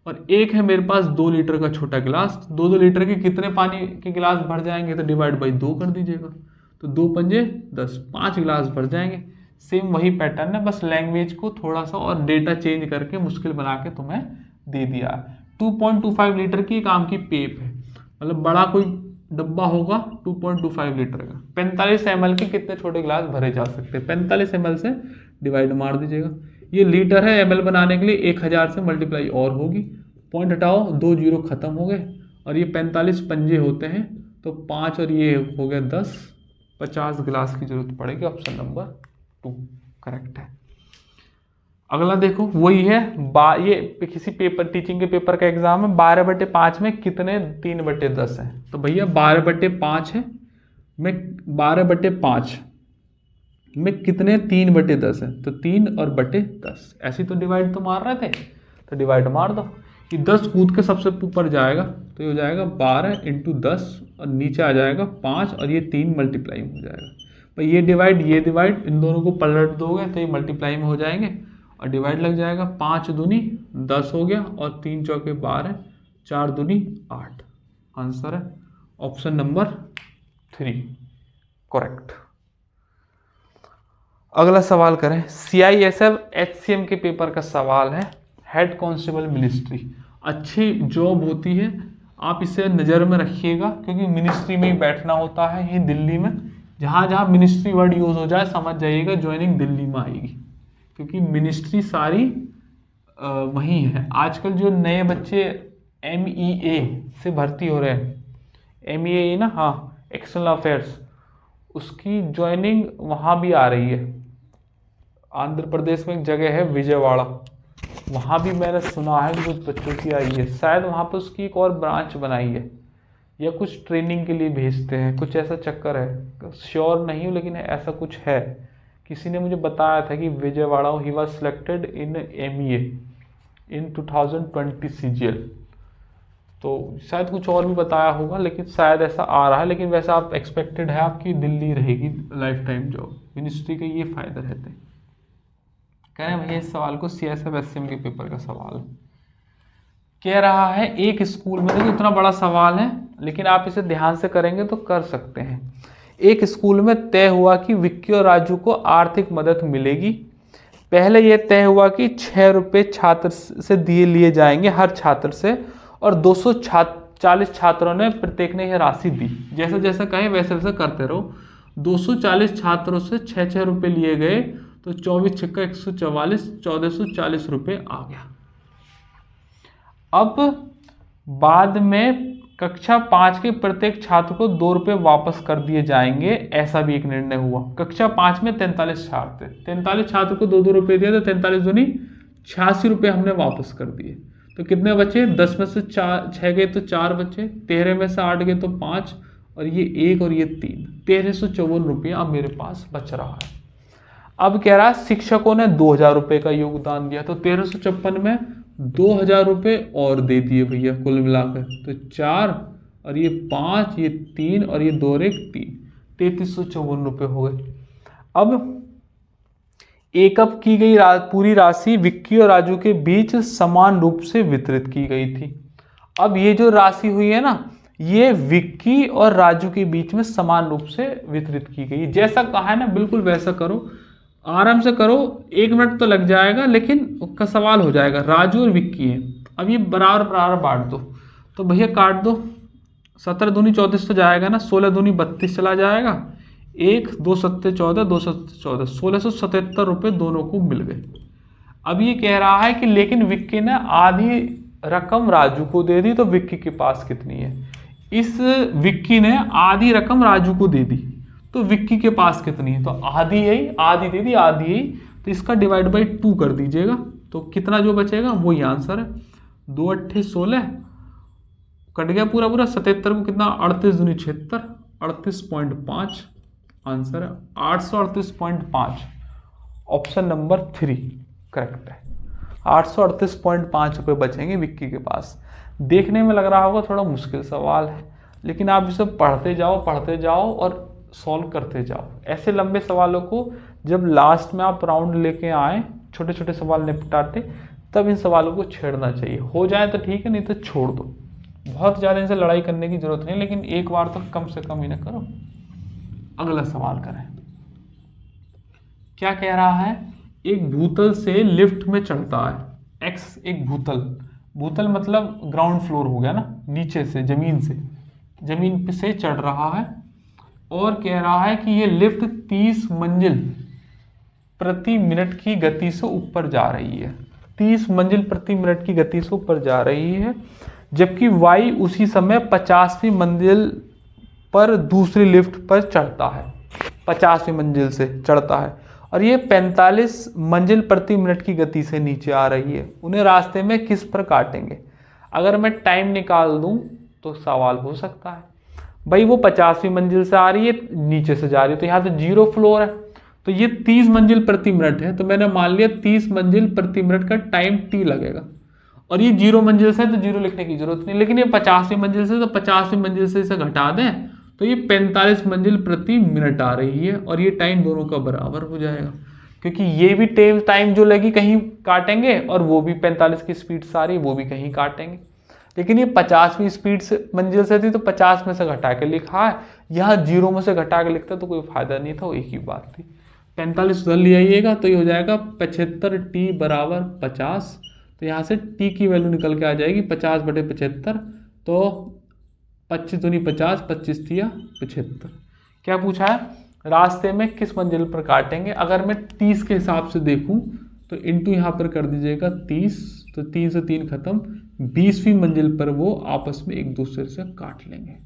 और एक है मेरे पास 2 लीटर का छोटा गिलास। 2 लीटर के कितने पानी के गिलास भर जाएंगे, तो डिवाइड बाई 2 कर दीजिएगा, तो 2 पंजे 10, 5 गिलास भर जाएंगे। सेम वही पैटर्न है, बस लैंग्वेज को थोड़ा सा और डेटा चेंज करके मुश्किल बना के तुम्हें दे दिया। 2.25 लीटर की एक आम की पेप है, मतलब बड़ा कोई डब्बा होगा 2.25 लीटर का। 45 ml के कितने छोटे गिलास भरे जा सकते हैं, 45 ml से डिवाइड मार दीजिएगा। ये लीटर है, ml बनाने के लिए 1000 से मल्टीप्लाई और होगी, पॉइंट हटाओ 2 जीरो खत्म हो गए, और ये 45 पंजे होते हैं तो 5 और ये हो गया 10, 50 गिलास की जरूरत पड़ेगी। ऑप्शन नंबर 2 करेक्ट है। अगला देखो वही है, ये किसी पेपर टीचिंग के पेपर का एग्जाम है। 12/5 में कितने 3/10 है, तो भैया 12/5 है में 12/5 में कितने 3/10 है, तो 3 और बटे 10 ऐसे तो डिवाइड तो मार रहे थे, तो डिवाइड मार दो। ये 10 कूद के सबसे ऊपर जाएगा तो ये हो जाएगा 12 × 10 और नीचे आ जाएगा 5 और ये 3 मल्टीप्लाई में हो जाएगा। भाई ये डिवाइड इन दोनों को पलट दोगे तो ये मल्टीप्लाई में हो जाएंगे और डिवाइड लग जाएगा। 5 दूनी 10 हो गया और 3 चौके 12, 4 दूनी 8। आंसर है ऑप्शन नंबर 3 करेक्ट। अगला सवाल करें। CISF HCM के पेपर का सवाल है, हेड कांस्टेबल मिनिस्ट्री। अच्छी जॉब होती है, आप इसे नज़र में रखिएगा क्योंकि मिनिस्ट्री में ही बैठना होता है। ये दिल्ली में, जहाँ जहाँ मिनिस्ट्री वर्ड यूज़ हो जाए समझ जाइएगा ज्वाइनिंग दिल्ली में आएगी। क्योंकि मिनिस्ट्री सारी वही है। आजकल जो नए बच्चे MEA से भर्ती हो रहे हैं, MEA ना, हाँ, एक्सटर्नल अफेयर्स, उसकी ज्वाइनिंग वहाँ भी आ रही है। आंध्र प्रदेश में एक जगह है विजयवाड़ा, वहाँ भी मैंने सुना है कि कुछ बच्चों की आई है। शायद वहाँ पर उसकी एक और ब्रांच बनाई है, या कुछ ट्रेनिंग के लिए भेजते हैं, कुछ ऐसा चक्कर है, श्योर नहीं हूँ लेकिन ऐसा कुछ है। किसी ने मुझे बताया था कि Vijayawada he was selected in MEA in 2020 CGL। तो शायद कुछ और भी बताया होगा, लेकिन शायद ऐसा आ रहा है। लेकिन वैसे आप एक्सपेक्टेड है आपकी दिल्ली रहेगी लाइफ टाइम जॉब। मिनिस्ट्री के ये फायदे रहते हैं। कह रहे हैं भैया इस सवाल को CSF SCM के पेपर का सवाल कह रहा है। एक स्कूल में, देखो इतना बड़ा सवाल है लेकिन आप इसे ध्यान से करेंगे तो कर सकते हैं। एक स्कूल में तय हुआ कि विक्की और राजू को आर्थिक मदद मिलेगी। पहले यह तय हुआ कि 6 रुपये छात्र से दिए लिए जाएंगे हर छात्र से, और 240 छात्रों ने प्रत्येक ने यह राशि दी। जैसा जैसा कहे वैसे वैसे करते रहो। 240 छात्रों से 6 रुपये लिए गए, तो 24 छक्का 144, 1440 रुपये आ गया। अब बाद में कक्षा 5 के प्रत्येक छात्र को 2 रुपये वापस कर दिए जाएंगे, ऐसा भी एक निर्णय हुआ। कक्षा 5 में 43 छात्र थे, 43 छात्र को 2-2 रुपये दिए, तो 43 दूनी 86 रुपये हमने वापस कर दिए। तो कितने बचे? 10 में से 6 गए तो 4 बचे, 13 में से 8 गए तो 5, और ये 1 और ये 3, 1354 रुपये अब मेरे पास बच रहा है। अब कह रहा है शिक्षकों ने 2000 रुपये का योगदान दिया, तो 1356 में 2000 रुपये और दे दिए भैया कुल मिलाकर, तो 4 और ये 5, ये 3 और ये 2 और 1 3, 3354 रुपये हो गए। अब एकअप की गई पूरी राशि विक्की और राजू के बीच समान रूप से वितरित की गई थी। अब ये जो राशि हुई है ना, ये विक्की और राजू के बीच में समान रूप से वितरित की गई। जैसा कहा है ना बिल्कुल वैसा करो, आराम से करो, 1 मिनट तो लग जाएगा लेकिन उसका सवाल हो जाएगा। राजू और विक्की है, अब ये बराबर बराबर बांट दो, तो भैया काट दो। 17 दूनी 34 तो जाएगा ना, 16 दूनी 32 चला जाएगा, 1 2 7 14, 2 7 14, 1677 रुपये दोनों को मिल गए। अब ये कह रहा है कि लेकिन विक्की ने आधी रकम राजू को दे दी, तो विक्की के पास कितनी है? इस विक्की ने आधी रकम राजू को दे दी, तो विक्की के पास कितनी है? तो आधी यही, आधी दे दी, आधी यही, तो इसका डिवाइड बाई 2 कर दीजिएगा, तो कितना जो बचेगा वही आंसर है। 2 8 16 कट गया पूरा पूरा, 77 को कितना? 38 दूनी 76, 38.5 आंसर है। 838.5 ऑप्शन नंबर 3 करेक्ट है। 838.5 रुपये बचेंगे विक्की के पास। देखने में लग रहा होगा थोड़ा मुश्किल सवाल है, लेकिन आप इसे पढ़ते जाओ और सॉल्व करते जाओ। ऐसे लंबे सवालों को जब लास्ट में आप राउंड लेके आए, छोटे छोटे सवाल निपटाते, तब इन सवालों को छेड़ना चाहिए। हो जाए तो ठीक है, नहीं तो छोड़ दो। बहुत ज़्यादा इनसे लड़ाई करने की जरूरत नहीं, लेकिन एक बार तो कम से कम इन्हें करो। अगला सवाल करें। क्या कह रहा है? एक भूतल से लिफ्ट में चढ़ता है एक्स। एक भूतल मतलब ग्राउंड फ्लोर हो गया ना, नीचे से जमीन पे से चढ़ रहा है, और कह रहा है कि ये लिफ्ट 30 मंजिल प्रति मिनट की गति से ऊपर जा रही है। 30 मंजिल प्रति मिनट की गति से ऊपर जा रही है, जबकि वाई उसी समय 50वीं मंजिल पर दूसरी लिफ्ट पर चढ़ता है। 50वीं मंजिल से चढ़ता है और ये 45 मंजिल प्रति मिनट की गति से नीचे आ रही है। उन्हें रास्ते में किस पर काटेंगे? अगर मैं टाइम निकाल दूं तो सवाल हो सकता है। भाई वो 50वीं मंजिल से आ रही है, नीचे से जा रही है, तो यहाँ तो 0 फ्लोर है, तो ये 30 मंजिल प्रति मिनट है, तो मैंने मान लिया 30 मंजिल प्रति मिनट का टाइम t लगेगा। और ये 0 मंजिल से है तो 0 लिखने की जरूरत नहीं, लेकिन ये 50वीं मंजिल से, तो 50वीं मंजिल से इसे घटा दें तो ये 45 मंजिल प्रति मिनट आ रही है, और ये टाइम दोनों का बराबर हो जाएगा, क्योंकि ये भी टाइम जो लगी कहीं काटेंगे, और वो भी 45 की स्पीड से आ रही है, वो भी कहीं काटेंगे। लेकिन ये 50वीं स्पीड से मंजिल से थी, तो 50 में से घटा के लिखा है, यहाँ 0 में से घटा के लिखता तो कोई फायदा नहीं था, वो एक ही बात थी। 45 उधर ले आइएगा तो ये हो जाएगा 75t बराबर 50, तो यहाँ से t की वैल्यू निकल के आ जाएगी 50/75, तो 25 दूनी 50, 25 तिया 75। क्या पूछा है? रास्ते में किस मंजिल पर काटेंगे? अगर मैं 30 के हिसाब से देखूं तो इंटू यहाँ पर कर दीजिएगा 30, तो 3 से 3 खत्म, 20वीं मंजिल पर वो आपस में एक दूसरे से काट लेंगे।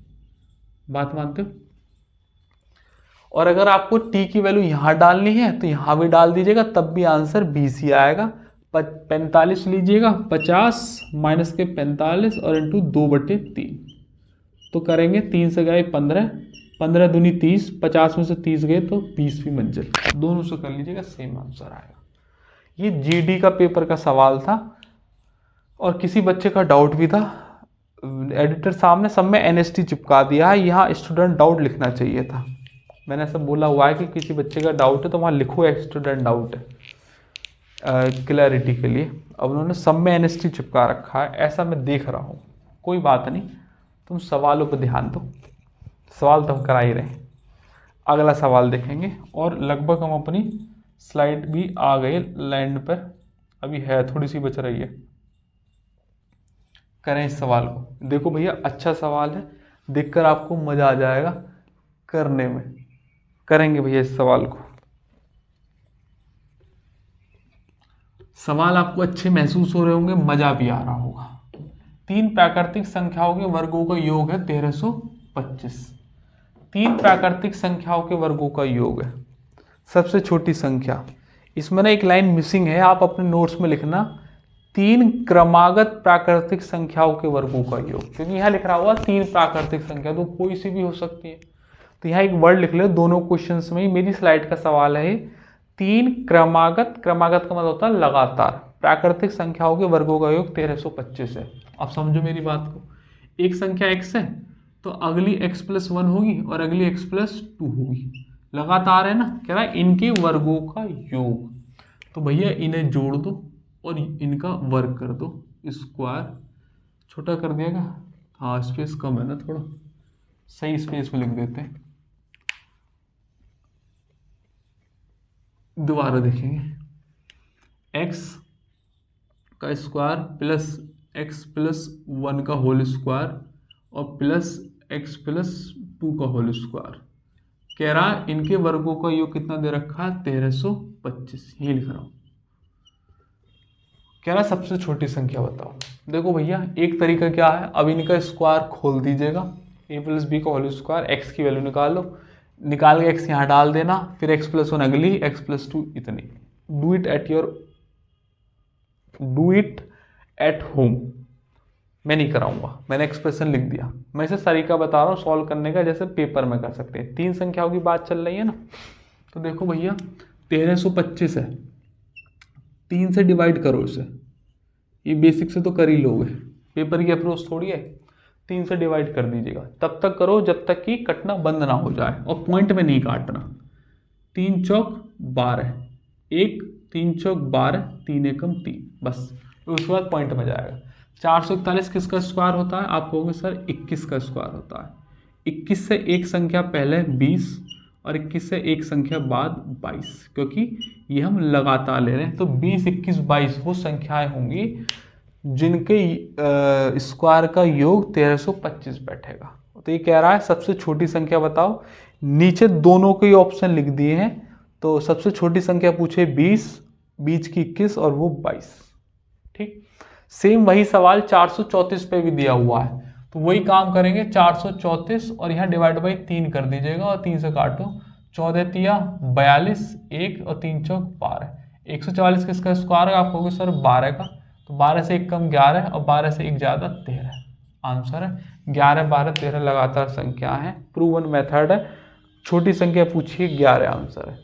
बात मानते हो? और अगर आपको टी की वैल्यू यहाँ डालनी है तो यहाँ भी डाल दीजिएगा, तब भी आंसर 20 ही आएगा। 45 लीजिएगा, 50 माइनस के 45 और इंटू 2/3, तो करेंगे 3 से गए 15, 15 दूनी 30, 50 में से 30 गए तो 20वीं मंजिल। दोनों से कर लीजिएगा, सेम आंसर आएगा। ये जीडी का पेपर का सवाल था और किसी बच्चे का डाउट भी था। एडिटर साहब ने सब में एनएसटी चिपका दिया है, यहाँ स्टूडेंट डाउट लिखना चाहिए था। मैंने ऐसा बोला हुआ है कि किसी बच्चे का डाउट है तो वहाँ लिखो स्टूडेंट डाउट है क्लैरिटी के लिए। अब उन्होंने सब में एनएसटी चिपका रखा है, ऐसा मैं देख रहा हूँ। कोई बात नहीं, तुम सवालों पर ध्यान दो, सवाल तो हम करा ही रहे हैं। अगला सवाल देखेंगे और लगभग हम अपनी स्लाइड भी आ गए लैंड पर, अभी है थोड़ी सी बच रही है। करें इस सवाल को। देखो भैया अच्छा सवाल है, देखकर आपको मजा आ जाएगा करने में। करेंगे भैया इस सवाल को। सवाल आपको अच्छे महसूस हो रहे होंगे, मजा भी आ रहा होगा। 3 प्राकृतिक संख्याओं के वर्गों का योग है 1325। 3 प्राकृतिक संख्याओं के वर्गों का योग है। सबसे छोटी संख्या, इसमें ना एक लाइन मिसिंग है, आप अपने नोट्स में लिखना 3 क्रमागत प्राकृतिक संख्याओं के वर्गों का योग, क्योंकि यहाँ लिख रहा हुआ 3 प्राकृतिक संख्या, तो कोई सी भी हो सकती है। तो यहाँ एक वर्ड लिख लो, दोनों क्वेश्चंस में ही मेरी स्लाइड का सवाल है। 3 क्रमागत, क्रमागत का मतलब होता है लगातार, प्राकृतिक संख्याओं के वर्गों का योग 1325 है। अब समझो मेरी बात को, एक संख्या x है तो अगली x+1 होगी और अगली x+2 होगी, लगातार है ना। कह रहा है इनके वर्गों का योग, तो भैया इन्हें जोड़ दो और इनका वर्ग कर दो, स्क्वायर। छोटा कर दिएगा, हाँ स्पेस कम है ना थोड़ा, सही स्पेस में लिख देते हैं। दोबारा देखेंगे, x का स्क्वायर प्लस x+1 का होल स्क्वायर और प्लस x+2 का होल स्क्वायर। कह रहा है इनके वर्गों का योग कितना दे रखा है 1325, यही लिख रहा हूं। कह रहा है सबसे छोटी संख्या बताओ। देखो भैया एक तरीका क्या है, अब इनका स्क्वायर खोल दीजिएगा, a+b का होल स्क्वायर, x की वैल्यू निकाल लो, निकाल के x यहाँ डाल देना, फिर x+1 अगली, x+2 इतनी। डू इट एट होम, मैं नहीं कराऊंगा, मैंने एक्सप्रेशन लिख दिया। मैं इसे तरीका बता रहा हूँ सॉल्व करने का, जैसे पेपर में कर सकते हैं। 3 संख्याओं की बात चल रही है ना, तो देखो भैया 1325 है, 3 से डिवाइड करो इसे, ये बेसिक से तो कर ही लोगे, पेपर की अप्रोच थोड़ी है। 3 से डिवाइड कर दीजिएगा, तब तक करो जब तक कि कटना बंद ना हो जाए, और पॉइंट में नहीं काटना। 3 चौक 12, 1 3 चौक 12, 3 एकम 3, बस उसके बाद पॉइंट में जाएगा। 441 किसका स्क्वायर होता है, आप कहोगे सर 21 का स्क्वायर होता है। 21 से एक संख्या पहले 20 और 21 से एक संख्या बाद 22, क्योंकि ये हम लगातार ले रहे हैं। तो 20, 21, 22 वो संख्याएं होंगी जिनके स्क्वायर का योग 1325 बैठेगा। तो ये कह रहा है सबसे छोटी संख्या बताओ। नीचे दोनों के ऑप्शन लिख दिए हैं, तो सबसे छोटी संख्या पूछे 20, बीच की 21 और वो 22। ठीक, सेम वही सवाल 434 पे भी दिया हुआ है, तो वही काम करेंगे। 434 और यहाँ डिवाइड बाई 3 कर दीजिएगा और 3 से काटो, 14 तिया 42, 1 और 3 चौक 12। 144 किसका स्क्वायर है, आप कहोगे सर 12 का, तो 12 से 1 कम 11 और 12 से 1 ज़्यादा 13। आंसर है 11, 12, 13 लगातार संख्या है, प्रूवन मेथड है। छोटी संख्या पूछिए 11 आंसर है।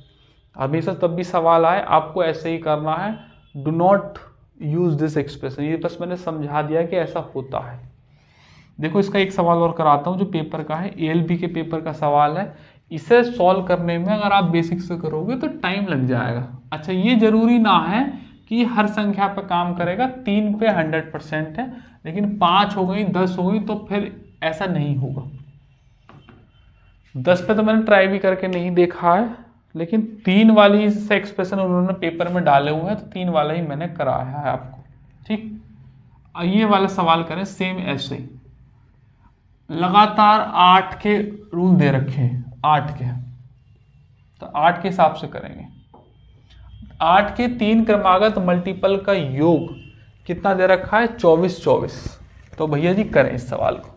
हमेशा तब भी सवाल आए आपको ऐसे ही करना है, do not use this expression. ये बस मैंने समझा दिया कि ऐसा होता है। देखो इसका एक सवाल और कराता हूँ जो पेपर का है, ALB के पेपर का सवाल है। इसे सॉल्व करने में अगर आप बेसिक से करोगे तो टाइम लग जाएगा। अच्छा, ये जरूरी ना है कि हर संख्या पर काम करेगा। 3 पे 100% है, लेकिन 5 हो गई, 10 हो गई तो फिर ऐसा नहीं होगा। 10 पे तो मैंने ट्राई भी करके नहीं देखा है, लेकिन 3 वाली से एक्सप्रेशन उन्होंने पेपर में डाले हुए हैं, तो 3 वाला ही मैंने कराया है आपको। ठीक, ये वाला सवाल करें सेम ऐसे ही। लगातार 8 के रूल दे रखे हैं, 8 के, तो 8 के हिसाब से करेंगे। 8 के 3 क्रमागत मल्टीपल का योग कितना दे रखा है? 24 24। तो भैया जी करें इस सवाल को,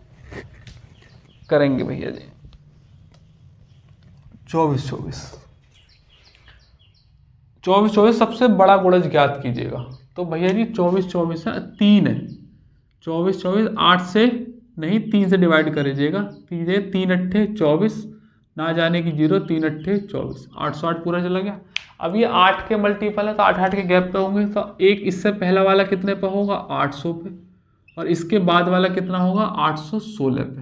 करेंगे भैया जी 24 24। 24 24 सबसे बड़ा गुणज ज्ञात कीजिएगा। तो भैया जी 24 24 है 3 है, 24 24 8 से नहीं 3 से डिवाइड कर लीजिएगा। 3 अट्ठे 24, ना जाने की 0, 3 अट्ठे 24, 808 पूरा चला गया। अब ये 8 के मल्टीपल है तो 8 8 के गैप पे होंगे, तो एक इससे पहला वाला कितने पे होगा? 800 पे, और इसके बाद वाला कितना होगा? 816 पे।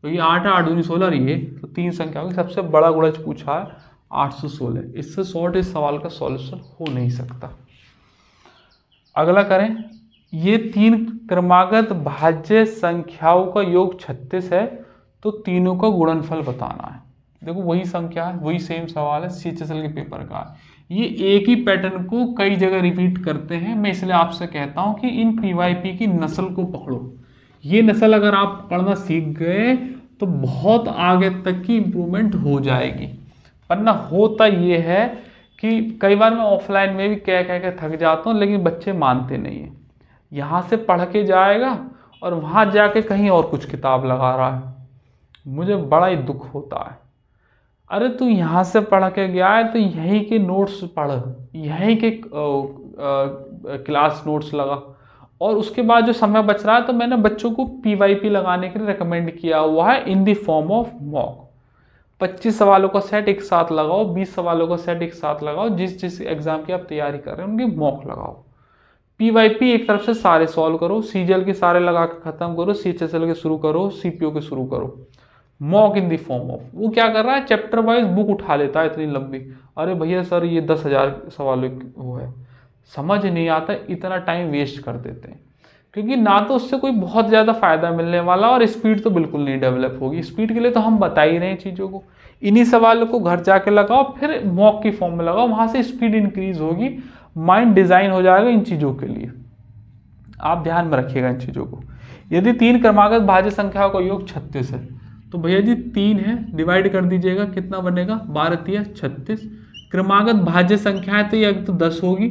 तो ये 8 8 दूनी 16 और ये तो 3 संख्या होगी। सबसे बड़ा गुणज पूछा है 816, इससे शॉर्ट इस सवाल का सॉल्यूशन हो नहीं सकता। अगला करें, ये 3 क्रमागत भाज्य संख्याओं का योग 36 है, तो तीनों का गुणनफल बताना है। देखो वही संख्या है, वही सेम सवाल है, CHSL के पेपर का है। ये एक ही पैटर्न को कई जगह रिपीट करते हैं। मैं इसलिए आपसे कहता हूं कि इन PYP की नस्ल को पकड़ो। ये नस्ल अगर आप पढ़ना सीख गए तो बहुत आगे तक की इंप्रूवमेंट हो जाएगी। वरना होता ये है कि कई बार मैं ऑफलाइन में भी कह के थक जाता हूँ, लेकिन बच्चे मानते नहीं है। यहाँ से पढ़ के जाएगा और वहाँ जाके कहीं और कुछ किताब लगा रहा है। मुझे बड़ा ही दुख होता है। अरे तू यहाँ से पढ़ के गया है तो यहीं के नोट्स पढ़, यहीं के क्लास नोट्स लगा, और उसके बाद जो समय बच रहा है तो मैंने बच्चों को PYP लगाने के लिए रिकमेंड किया हुआ है in the form of mock. 25 सवालों का सेट एक साथ लगाओ, 20 सवालों का सेट एक साथ लगाओ, जिस जिस एग्जाम की आप तैयारी कर रहे हैं उनकी मॉक लगाओ। PYP एक तरफ से सारे सॉल्व करो, CGL के सारे लगा के खत्म करो, CHSL के शुरू करो, CPO के शुरू करो। Mock in the form of, वो क्या कर रहा है चैप्टर वाइज बुक उठा लेता है इतनी लंबी। अरे भैया सर ये 10,000 सवालों वो है, समझ नहीं आता, इतना टाइम वेस्ट कर देते हैं। क्योंकि ना तो उससे कोई बहुत ज़्यादा फायदा मिलने वाला, और स्पीड तो बिल्कुल नहीं डेवलप होगी। स्पीड के लिए तो हम बता ही रहे हैं चीज़ों को। इन्हीं सवालों को घर जाके लगाओ, फिर मॉक की फॉर्म में लगाओ, वहाँ से स्पीड इंक्रीज होगी, माइंड डिज़ाइन हो जाएगा इन चीज़ों के लिए। आप ध्यान में रखिएगा इन चीज़ों को। यदि 3 क्रमागत भाज्य संख्याओं का योग 36 है, तो भैया जी 3 है, डिवाइड कर दीजिएगा, कितना बनेगा? 12 तिया 36। क्रमागत भाज्य संख्या है तो ये तो 10 होगी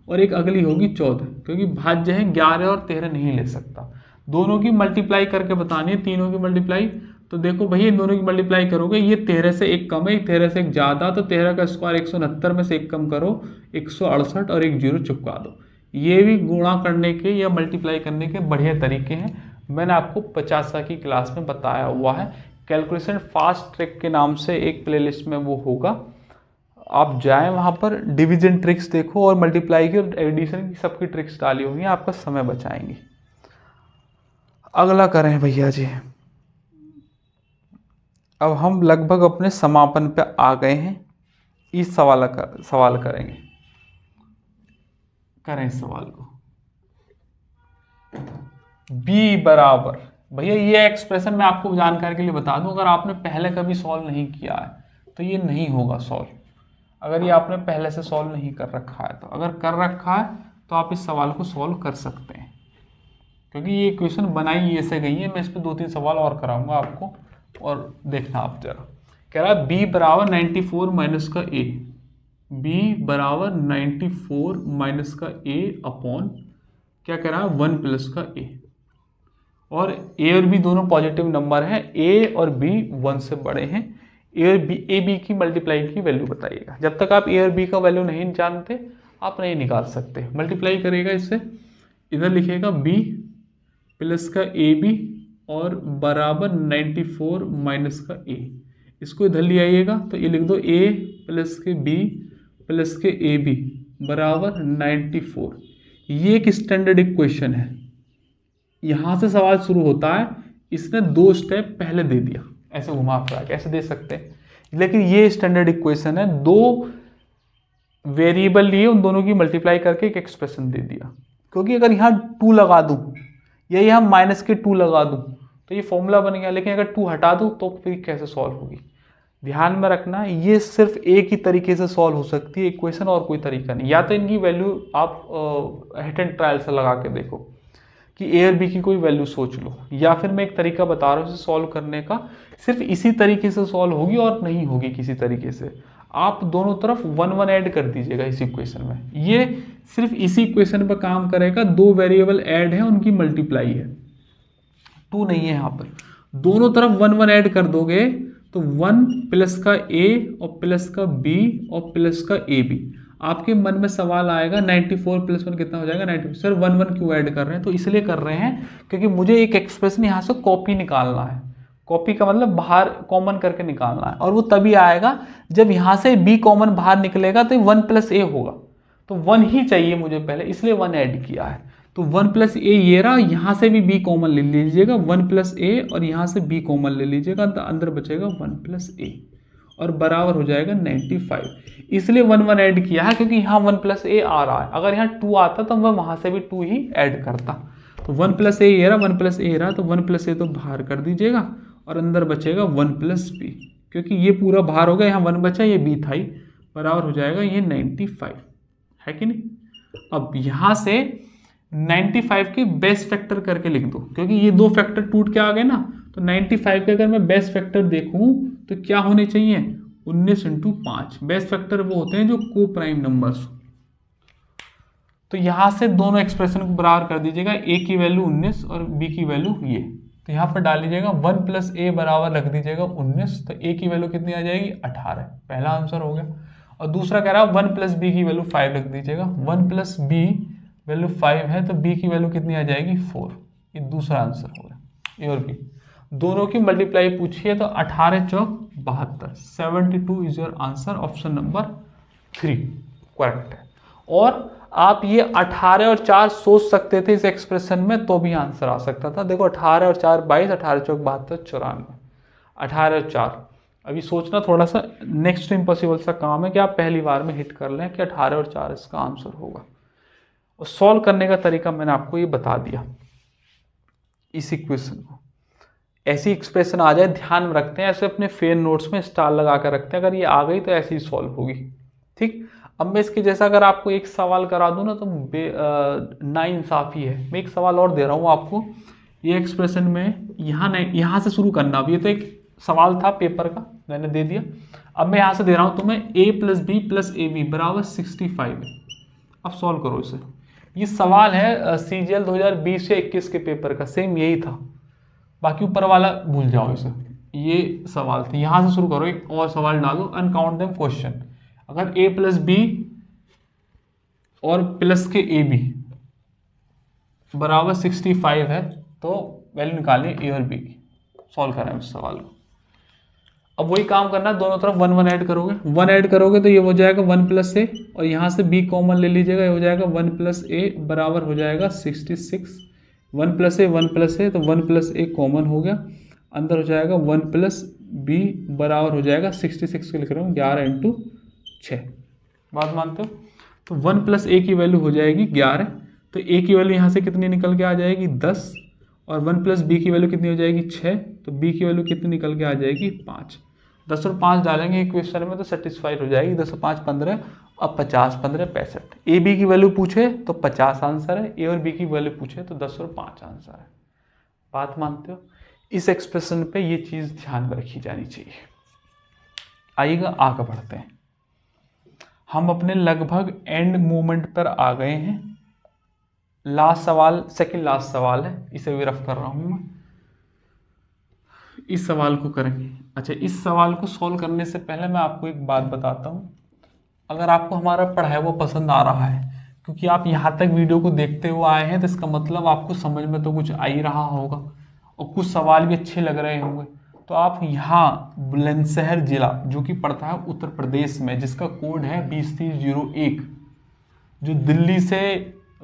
और एक अगली होगी 14, क्योंकि भाज्य है 11 और 13 नहीं ले सकता। दोनों की मल्टीप्लाई करके बतानी है, तीनों की मल्टीप्लाई। तो देखो भैया इन दोनों की मल्टीप्लाई करोगे, ये 13 से एक कम है, 13 से एक ज़्यादा, तो 13 का स्क्वायर 169 में से एक कम करो 168 और एक 0 चिपका दो। ये भी गुणा करने के या मल्टीप्लाई करने के बढ़िया तरीके हैं, मैंने आपको 50 की क्लास में बताया हुआ है। कैलकुलेशन फास्ट ट्रिक के नाम से एक प्लेलिस्ट में वो होगा, आप जाएं वहाँ पर, डिवीजन ट्रिक्स देखो और मल्टीप्लाई की और एडिशन की सबकी ट्रिक्स डाली हुई हैं, आपका समय बचाएंगी। अगला करें भैया जी, अब हम लगभग अपने समापन पे आ गए हैं। इस सवाल करेंगे, करें इस सवाल को। b बराबर, भैया ये एक्सप्रेशन मैं आपको जानकारी के लिए बता दूं, अगर आपने पहले कभी सॉल्व नहीं किया है तो ये नहीं होगा सॉल्व। अगर ये आपने पहले से सॉल्व नहीं कर रखा है, तो अगर कर रखा है तो आप इस सवाल को सॉल्व कर सकते हैं, क्योंकि ये इक्वेशन बनाई ये से गई है। मैं इस पर 2-3 सवाल और कराऊंगा आपको, और देखना आप जरा। कह रहा है b बराबर 94 माइनस का a, b बराबर 94 माइनस का a अपॉन क्या कह रहा है 1 प्लस का a, और a और b दोनों पॉजिटिव नंबर हैं, a और b 1 से बड़े हैं। a b की मल्टीप्लाई की वैल्यू बताइएगा। जब तक आप a और b का वैल्यू नहीं जानते आप नहीं निकाल सकते। मल्टीप्लाई करेगा इससे, इधर लिखेगा b प्लस का ab और बराबर 94 माइनस का a, इसको इधर ले आइएगा तो ये लिख दो a प्लस के b प्लस के ab बराबर 94। ये एक स्टैंडर्ड इक्वेशन है, यहाँ से सवाल शुरू होता है। इसने 2 स्टेप पहले दे दिया, ऐसे घुमा फिरा के ऐसे दे सकते हैं, लेकिन ये स्टैंडर्ड इक्वेशन है। 2 वेरिएबल लिए, उन दोनों की मल्टीप्लाई करके एक एक्सप्रेशन दे दिया। क्योंकि अगर यहाँ 2 लगा दूँ या यहाँ माइनस के 2 लगा दूँ तो ये फॉर्मूला बन गया, लेकिन अगर 2 हटा दूँ तो फिर कैसे सॉल्व होगी। ध्यान में रखना, ये सिर्फ एक ही तरीके से सॉल्व हो सकती है इक्वेशन, और कोई तरीका नहीं। या तो इनकी वैल्यू आप हिट एंड ट्रायल से लगा के देखो कि a और b की कोई वैल्यू सोच लो, या फिर मैं एक तरीका बता रहा हूँ इसे सॉल्व करने का, सिर्फ इसी तरीके से सॉल्व होगी और नहीं होगी किसी तरीके से। आप दोनों तरफ 1 1 ऐड कर दीजिएगा इस इक्वेशन में। ये सिर्फ इसी इक्वेशन पर काम करेगा, 2 वेरिएबल ऐड है, उनकी मल्टीप्लाई है, 2 नहीं है यहाँ पर। दोनों तरफ 1 1 ऐड कर दोगे तो 1 प्लस का a और प्लस का b और प्लस का ab। आपके मन में सवाल आएगा 94 प्लस 1 कितना हो जाएगा 94। सर 1 1 क्यों ऐड कर रहे हैं? तो इसलिए कर रहे हैं क्योंकि मुझे एक एक्सप्रेशन यहाँ से कॉपी निकालना है। कॉपी का मतलब बाहर कॉमन करके निकालना है, और वो तभी आएगा जब यहाँ से b कॉमन बाहर निकलेगा तो 1 प्लस a होगा। तो 1 ही चाहिए मुझे पहले, इसलिए 1 ऐड किया है। तो 1 प्लस ए ये रहा, यहाँ से भी b कॉमन ले लीजिएगा, 1 प्लस ए और यहाँ से b कॉमन ले लीजिएगा, तो अंदर बचेगा 1 प्लस ए और बराबर हो जाएगा 95। इसलिए 1 1 ऐड किया है क्योंकि यहाँ 1 प्लस ए आ रहा है। अगर यहाँ 2 आता तो मैं वहाँ से भी 2 ही ऐड करता। तो 1 प्लस ए ये रहा, 1 प्लस ए रहा, तो 1 प्लस ए तो बाहर कर दीजिएगा और अंदर बचेगा 1 प्लस बी, क्योंकि ये पूरा बाहर हो गया, यहाँ 1 बचा, ये b था ही, बराबर हो जाएगा ये 95, है कि नहीं। अब यहाँ से 95 के बेस्ट फैक्टर करके लिख दो, क्योंकि ये 2 फैक्टर टूट के आ गए ना। तो 95 के अगर मैं बेस्ट फैक्टर देखूं तो क्या होने चाहिए 19 × 5। बेस्ट फैक्टर वो होते हैं जो को प्राइम नंबर्स। तो यहाँ से दोनों एक्सप्रेशन को बराबर कर दीजिएगा, a की वैल्यू 19 और b की वैल्यू ये। तो यहाँ पर डाल लीजिएगा 1 प्लस a बराबर रख दीजिएगा 19, तो a की वैल्यू कितनी आ जाएगी 18। पहला आंसर हो गया। और दूसरा कह रहा है 1 प्लस b की वैल्यू 5 रख दीजिएगा, 1 प्लस b वैल्यू 5 है तो b की वैल्यू कितनी आ जाएगी 4। ये दूसरा आंसर हो गया। ए और बी दोनों की मल्टीप्लाई पूछिए तो 18 चौक 72, 72 is your answer. Option number 3 correct है। और आप ये 18 और 4 सोच सकते थे इस एक्सप्रेशन में तो भी आंसर आ सकता था। देखो 18 और 4 22, 18 चौक 72, 94, 18 और 4। अभी सोचना थोड़ा सा नेक्स्ट इम्पॉसिबल सा काम है कि आप पहली बार में हिट कर लें कि 18 और 4 इसका आंसर होगा। और सॉल्व करने का तरीका मैंने आपको ये बता दिया। इस इक्वेशन को ऐसी एक्सप्रेशन आ जाए, ध्यान में रखते हैं, ऐसे अपने फेयर नोट्स में स्टार लगा कर रखते हैं, अगर ये आ गई तो ऐसे ही सॉल्व होगी। ठीक, अब मैं इसके जैसा अगर आपको एक सवाल करा दूं ना तो नाइंसाफी है। मैं एक सवाल और दे रहा हूँ आपको, ये एक्सप्रेशन में यहाँ से शुरू करना। अब ये तो एक सवाल था पेपर का, मैंने दे दिया। अब मैं यहाँ से दे रहा हूँ तुम्हें a plus B plus A B बराबर 65। अब सॉल्व करो इसे। ये सवाल है CGL 2020 या 21 के पेपर का, सेम यही था। बाकी ऊपर वाला भूल जाओ इसे, ये सवाल थे। यहाँ से शुरू करो, एक और सवाल डालो, अनकाउंट देम क्वेश्चन। अगर a प्लस बी और प्लस के ए बी बराबर 65 है तो वैल्यू निकालिए a और b की। सॉल्व करें इस सवाल को। अब वही काम करना, दोनों तरफ 1 1 ऐड करोगे, 1 ऐड करोगे तो ये हो जाएगा 1 प्लस ए और यहाँ से b कॉमन ले लीजिएगा, ये हो जाएगा 1 प्लस ए बराबर हो जाएगा 66। 1 प्लस ए तो 1 प्लस ए कॉमन हो गया, अंदर हो जाएगा 1 प्लस बी बराबर हो जाएगा 66 के लिख रहा हूँ 11 × 6। बात मानते हो? तो 1 प्लस ए की वैल्यू हो जाएगी 11, तो ए की वैल्यू यहाँ से कितनी निकल के आ जाएगी 10, और 1 प्लस बी की वैल्यू कितनी हो जाएगी 6, तो बी की वैल्यू कितनी निकल के आ जाएगी 5। 10 और 5 डालेंगे इक्वेशन में तो सेटिस्फाइड हो जाएगी। 10 और 5 15, अब 50 15 65। ए बी की वैल्यू पूछे तो 50 आंसर है, ए और बी की वैल्यू पूछे तो 10 और 5 आंसर है। बात मानते हो? इस एक्सप्रेशन पे ये चीज़ ध्यान में रखी जानी चाहिए। आइएगा आगे बढ़ते हैं। हम अपने लगभग एंड मोमेंट पर आ गए हैं। लास्ट सवाल, सेकंड लास्ट सवाल है, इसे भी रफ कर रहा हूँ मैं। इस सवाल को करेंगे। अच्छा, इस सवाल को सॉल्व करने से पहले मैं आपको एक बात बताता हूँ। अगर आपको हमारा पढ़ाया हुआ पसंद आ रहा है, क्योंकि आप यहाँ तक वीडियो को देखते हुए आए हैं, तो इसका मतलब आपको समझ में तो कुछ आ ही रहा होगा और कुछ सवाल भी अच्छे लग रहे होंगे। तो आप यहाँ बुलंदशहर जिला जो कि पड़ता है उत्तर प्रदेश में, जिसका कोड है 20301, जो दिल्ली से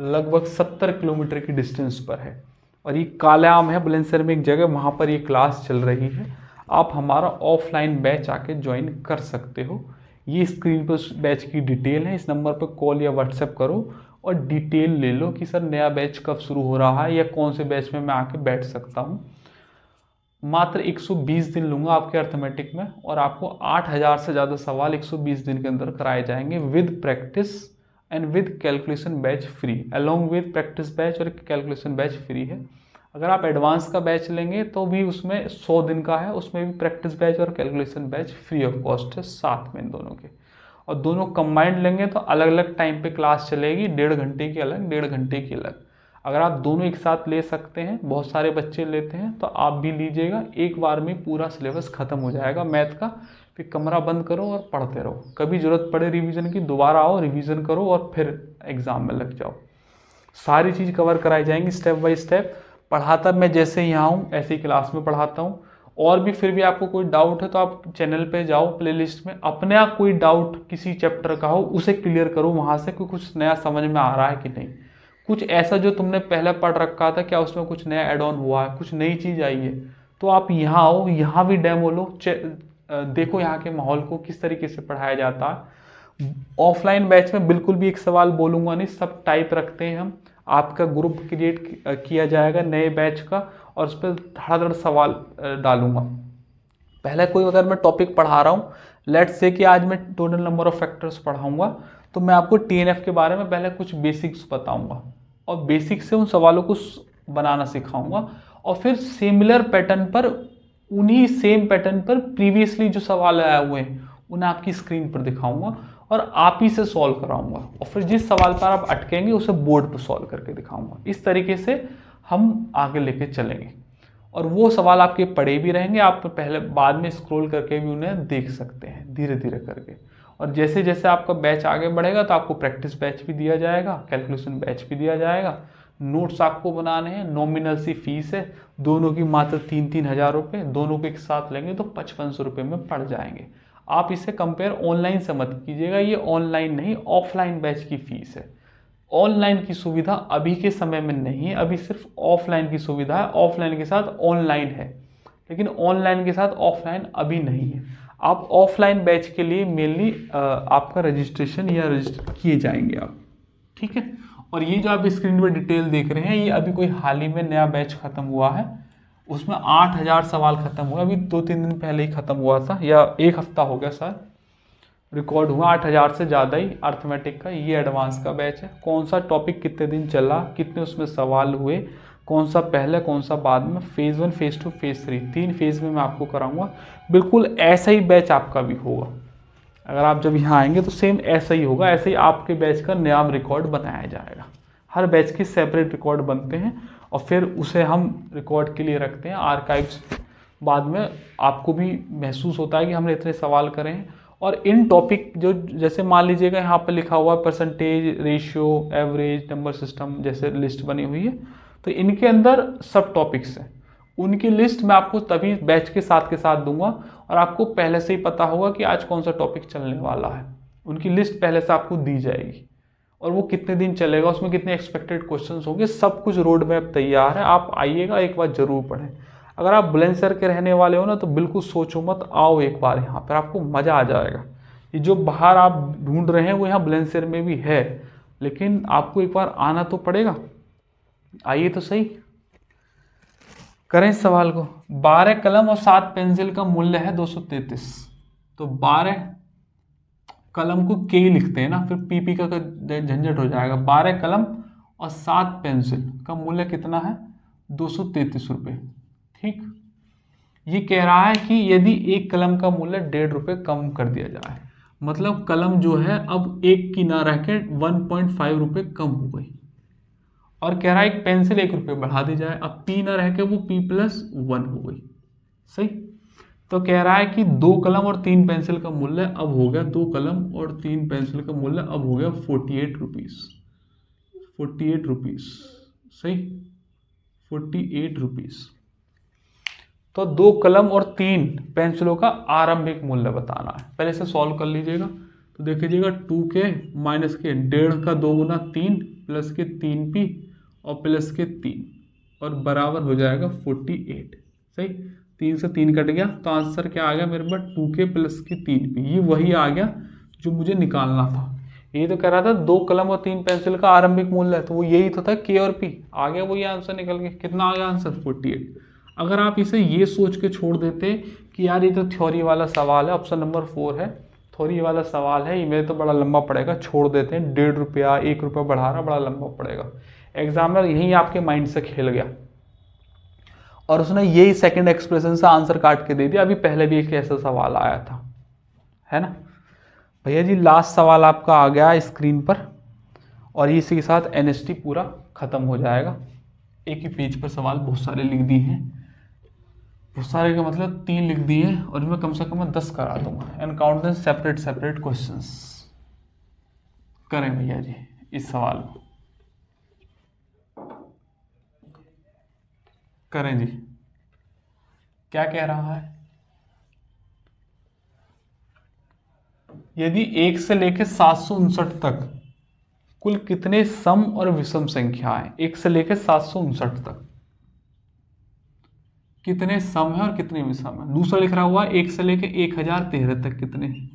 लगभग 70 किलोमीटर की डिस्टेंस पर है, और ये कालाआम है बुलंदशहर में एक जगह, वहाँ पर ये क्लास चल रही है। आप हमारा ऑफलाइन बैच आके ज्वाइन कर सकते हो। ये स्क्रीन पर बैच की डिटेल है, इस नंबर पर कॉल या व्हाट्सएप करो और डिटेल ले लो कि सर नया बैच कब शुरू हो रहा है या कौन से बैच में मैं आके बैठ सकता हूँ। मात्र 120 दिन लूँगा आपके अर्थमेटिक में, और आपको 8000 से ज़्यादा सवाल 120 दिन के अंदर कराए जाएंगे with practice and with calculation batch free. Along with practice batch और कैलकुलेशन बैच फ्री है। अगर आप एडवांस का बैच लेंगे तो भी उसमें 100 दिन का है, उसमें भी प्रैक्टिस बैच और calculation batch free of cost है साथ में इन दोनों के। और दोनों कंबाइंड लेंगे तो अलग अलग टाइम पे क्लास चलेगी, 1.5 घंटे की अलग, 1.5 घंटे की अलग। अगर आप दोनों एक साथ ले सकते हैं, बहुत सारे बच्चे लेते हैं, तो आप भी लीजिएगा, एक बार में पूरा सिलेबस खत्म हो जाएगा मैथ का। फिर कमरा बंद करो और पढ़ते रहो, कभी जरूरत पड़े रिवीजन की दोबारा आओ, रिवीजन करो और फिर एग्जाम में लग जाओ। सारी चीज़ कवर कराई जाएंगी स्टेप बाय स्टेप। पढ़ाता मैं जैसे यहाँ हूँ ऐसे ही क्लास में पढ़ाता हूँ। और भी फिर भी आपको कोई डाउट है तो आप चैनल पे जाओ, प्लेलिस्ट में अपने आप कोई डाउट किसी चैप्टर का हो उसे क्लियर करो वहाँ से, कि कुछ नया समझ में आ रहा है कि नहीं, कुछ ऐसा जो तुमने पहले पढ़ रखा था क्या उसमें कुछ नया एड ऑन हुआ है, कुछ नई चीज़ आई है, तो आप यहाँ आओ, यहाँ भी डेमो लो, देखो यहाँ के माहौल को किस तरीके से पढ़ाया जाता है। ऑफलाइन बैच में बिल्कुल भी एक सवाल बोलूँगा नहीं, सब टाइप रखते हैं हम। आपका ग्रुप क्रिएट किया जाएगा नए बैच का और उस पर धड़ाधड़ सवाल डालूंगा। पहले कोई अगर मैं टॉपिक पढ़ा रहा हूँ, लेट्स से कि आज मैं टोटल नंबर ऑफ फैक्टर्स पढ़ाऊंगा, तो मैं आपको टीएनएफ के बारे में पहले कुछ बेसिक्स बताऊंगा और बेसिक से उन सवालों को बनाना सिखाऊंगा। और फिर सिमिलर पैटर्न पर, उन्हीं सेम पैटर्न पर प्रीवियसली जो सवाल आए हुए हैं उन्हें आपकी स्क्रीन पर दिखाऊंगा और आप ही से सॉल्व कराऊंगा। और फिर जिस सवाल पर आप अटकेंगे उसे बोर्ड पर सॉल्व करके दिखाऊंगा। इस तरीके से हम आगे लेके चलेंगे और वो सवाल आपके पड़े भी रहेंगे, आप पहले बाद में स्क्रॉल करके भी उन्हें देख सकते हैं धीरे धीरे करके। और जैसे जैसे आपका बैच आगे बढ़ेगा तो आपको प्रैक्टिस बैच भी दिया जाएगा, कैलकुलेशन बैच भी दिया जाएगा। नोट्स आपको बनाने हैं, नॉमिनल सी फीस है, दोनों की मात्र 3-3 हज़ार रुपये, दोनों को एक साथ लेंगे तो 5500 रुपये में पड़ जाएंगे। आप इसे कंपेयर ऑनलाइन से मत कीजिएगा, ये ऑनलाइन नहीं ऑफलाइन बैच की फीस है। ऑनलाइन की सुविधा अभी के समय में नहीं है, अभी सिर्फ ऑफलाइन की सुविधा है, ऑफलाइन के साथ ऑनलाइन है, लेकिन ऑनलाइन के साथ ऑफलाइन अभी नहीं है। आप ऑफलाइन बैच के लिए मेनली आपका रजिस्ट्रेशन या रजिस्टर किए जाएंगे आप, ठीक है। और ये जो आप स्क्रीन पर डिटेल देख रहे हैं ये अभी कोई हाल ही में नया बैच खत्म हुआ है, उसमें 8000 सवाल खत्म हुआ, अभी 2-3 दिन पहले ही खत्म हुआ था या एक हफ्ता हो गया सर, रिकॉर्ड हुआ 8000 से ज़्यादा ही अर्थमेटिक का। ये एडवांस का बैच है, कौन सा टॉपिक कितने दिन चला, कितने उसमें सवाल हुए, कौन सा पहले कौन सा बाद में, फेज़ 1 फेज़ 2 फेज़ 3 3 फेज़ में मैं आपको कराऊंगा। बिल्कुल ऐसा ही बैच आपका भी होगा, अगर आप जब यहाँ आएंगे तो सेम ऐसा ही होगा, ऐसे ही आपके बैच का नया रिकॉर्ड बनाया जाएगा। हर बैच के सेपरेट रिकॉर्ड बनते हैं और फिर उसे हम रिकॉर्ड के लिए रखते हैं आर्काइव्स। बाद में आपको भी महसूस होता है कि हमने इतने सवाल करे हैं। और इन टॉपिक जो जैसे मान लीजिएगा यहाँ पर लिखा हुआ है percentage, ratio, average, number system जैसे लिस्ट बनी हुई है, तो इनके अंदर सब टॉपिक्स हैं। उनकी लिस्ट मैं आपको तभी बैच के साथ दूंगा और आपको पहले से ही पता होगा कि आज कौन सा टॉपिक चलने वाला है। उनकी लिस्ट पहले से आपको दी जाएगी और वो कितने दिन चलेगा, उसमें कितने एक्सपेक्टेड क्वेश्चंस होंगे, सब कुछ रोड मैप तैयार है। आप आइएगा, एक बार जरूर पढ़ें। अगर आप बुलंदशहर के रहने वाले हो ना तो बिल्कुल सोचो मत, आओ एक बार यहाँ पर, आपको मज़ा आ जाएगा। ये जो बाहर आप ढूंढ रहे हैं वो यहाँ बुलंदशहर में भी है, लेकिन आपको एक बार आना तो पड़ेगा। आइए तो सही, करें इस सवाल को। 12 कलम और 7 पेंसिल का मूल्य है 233। तो 12 कलम को के ही लिखते हैं ना, फिर पीपी का झंझट हो जाएगा। 12 कलम और 7 पेंसिल का मूल्य कितना है? 233 रुपये। ठीक, ये कह रहा है कि यदि एक कलम का मूल्य 1.5 रुपये कम कर दिया जाए, मतलब कलम जो है अब एक की ना रह के 1.5 रुपये कम हो गई। और कह रहा है एक पेंसिल 1 रुपये बढ़ा दी जाए, अब पी ना रह के वो P+1 हो गई। सही, तो कह रहा है कि 2 कलम और 3 पेंसिल का मूल्य अब हो गया, 2 कलम और 3 पेंसिल का मूल्य अब हो गया 48 रुपीज़। 48 रुपीज़, सही, 48 रुपीज़। तो 2 कलम और 3 पेंसिलों का आरंभिक मूल्य बताना है। पहले से सॉल्व कर लीजिएगा, तो देखिएगा 2K माइनस के 1.5 का 2 गुना 3 प्लस के 3P और प्लस के 3 और बराबर हो जाएगा 48। सही, 3 से 3 कट गया तो आंसर क्या आ गया मेरे पास? 2K प्लस के 3P। ये वही आ गया जो मुझे निकालना था। ये तो कह रहा था 2 कलम और 3 पेंसिल का आरंभिक मूल्य है, तो वो यही तो था, K और P। आ गया वही आंसर निकल के। कितना आ गया आंसर? 48। अगर आप इसे ये सोच के छोड़ देते कि यार ये तो थ्योरी वाला सवाल है, ऑप्शन नंबर 4 है, थ्योरी वाला सवाल है, ये मेरे तो बड़ा लंबा पड़ेगा, छोड़ देते हैं, 1.5 रुपया 1 रुपया बढ़ा रहा, बड़ा लंबा पड़ेगा, एग्जामिनर यहीं आपके माइंड से खेल गया। और उसने यही सेकंड एक्सप्रेशन से आंसर काट के दे दिया। अभी पहले भी एक ऐसा सवाल आया था, है ना भैया जी। लास्ट सवाल आपका आ गया स्क्रीन पर, और इसी के साथ एनएसटी पूरा खत्म हो जाएगा। एक ही पेज पर सवाल बहुत सारे लिख दिए हैं, बहुत सारे का मतलब 3 लिख दिए हैं, और इनमें कम से कम मैं 10 करा दूंगा। And count the separate separate questions. करें भैया जी इस सवाल को, करें जी। क्या कह रहा है, यदि 1 से लेकर 759 तक कुल कितने सम और विषम संख्याएं, 1 से लेकर 759 तक कितने सम है और कितने विषम है। दूसरा लिख रहा हुआ 1 से लेकर 1013 तक कितने हैं,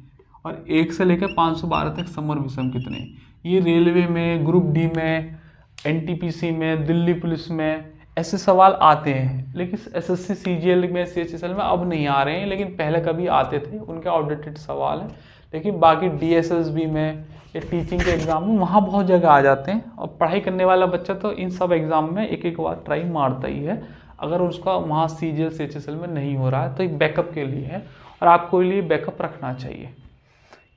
और 1 से लेकर 512 तक सम और विषम कितने हैं। ये रेलवे में, ग्रुप डी में, एनटीपीसी में, दिल्ली पुलिस में ऐसे सवाल आते हैं, लेकिन एसएससी सीजीएल में, सीएचएसएल में अब नहीं आ रहे हैं, लेकिन पहले कभी आते थे। उनके आउटडेटेड सवाल है, लेकिन बाकी डीएसएसबी में या टीचिंग के एग्जाम में वहाँ बहुत जगह आ जाते हैं। और पढ़ाई करने वाला बच्चा तो इन सब एग्जाम में एक एक बार ट्राई मारता ही है। अगर उसका वहाँ सीजीएल सीएचएसएल में नहीं हो रहा है तो एक बैकअप के लिए है, और आपको लिए बैकअप रखना चाहिए।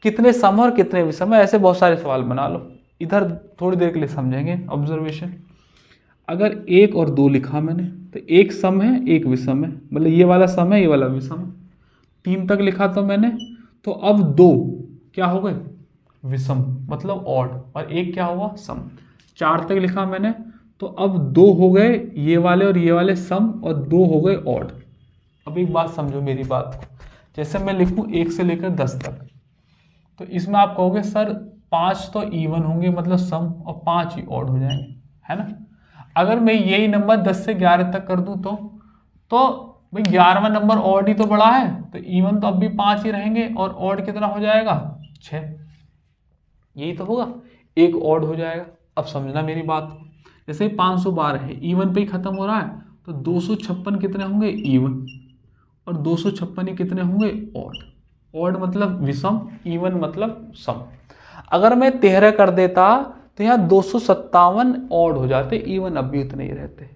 कितने सम और कितने विषम है, ऐसे बहुत सारे सवाल बना लो। इधर थोड़ी देर के लिए समझेंगे ऑब्जर्वेशन। अगर 1 और 2 लिखा मैंने तो 1 सम है 1 विषम है, मतलब ये वाला सम है ये वाला विषम है। 3 तक लिखा तो मैंने, तो अब 2 क्या हो गए विषम मतलब ऑड, और 1 क्या हुआ सम। 4 तक लिखा मैंने तो अब 2 हो गए ये वाले और ये वाले सम, और 2 हो गए ऑड। अब एक बात समझो मेरी बात को, जैसे मैं लिखूं 1 से लेकर 10 तक, तो इसमें आप कहोगे सर 5 तो इवन होंगे मतलब सम, और 5 ही ऑड हो जाएंगे, है ना। अगर मैं यही नंबर 10 से 11 तक कर दूं तो भाई 11वां नंबर ऑड ही तो बड़ा है, तो इवन तो अब भी 5 ही रहेंगे, और ऑड कितना हो जाएगा 6। यही तो होगा, एक ऑड हो जाएगा। अब समझना मेरी बात को, जैसे 512 है इवन पे ही खत्म हो रहा है, तो 256 कितने होंगे इवन, और 256 ही कितने होंगे ऑड। ऑड मतलब विषम, इवन मतलब सम। अगर मैं 13 कर देता तो यहाँ 257 ऑड हो जाते, इवन अब भी उतने ही रहते।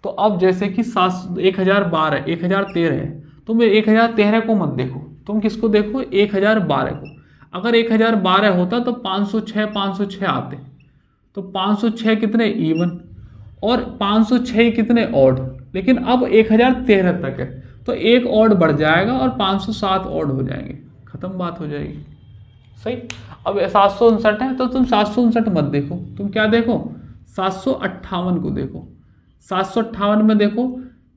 तो अब जैसे कि 1012 1013 है, तुम 1013 को मत देखो, तुम किसको देखो 1012 को। अगर 1012 होता तो 506 आते, तो 506 कितने इवन और 506 कितने ऑड। लेकिन अब 1013 तक है तो एक ऑड बढ़ जाएगा और 507 ऑड हो जाएंगे, खत्म बात हो जाएगी। सही। अब 759 है तो तुम 759 मत देखो, तुम क्या देखो 758 को देखो। 758 में देखो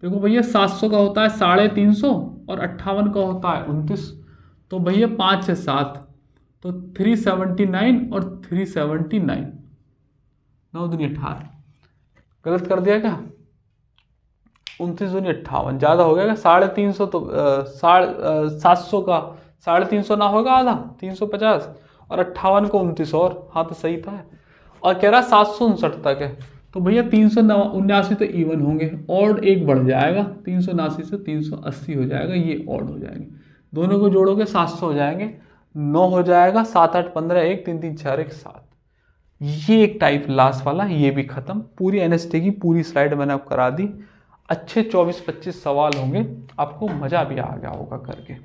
भैया 700 का होता है 350 और 58 का होता है 29, तो भैया 5 से 7 तो 379 और 379, 9 दूनी 18। गलत कर दिया क्या, 29 दूनी 58, ज़्यादा हो गया 350 तो 700 का 350 ना होगा आधा 350, और 58 को 29 और, हाँ तो सही था। और कह रहा 759 तक है, तो भैया 379 तो इवन होंगे, ऑड एक बढ़ जाएगा 379 से 380 हो जाएगा, ये ऑड हो जाएंगे। दोनों को जोड़ोगे 700 हो जाएंगे, 9 हो जाएगा, 7 8 15 1 3 3 4 1 7। ये एक टाइप लास्ट वाला, ये भी खत्म। पूरी एनएसटी की पूरी स्लाइड मैंने आपको करा दी। अच्छे 24-25 सवाल होंगे, आपको मजा भी आ गया होगा करके।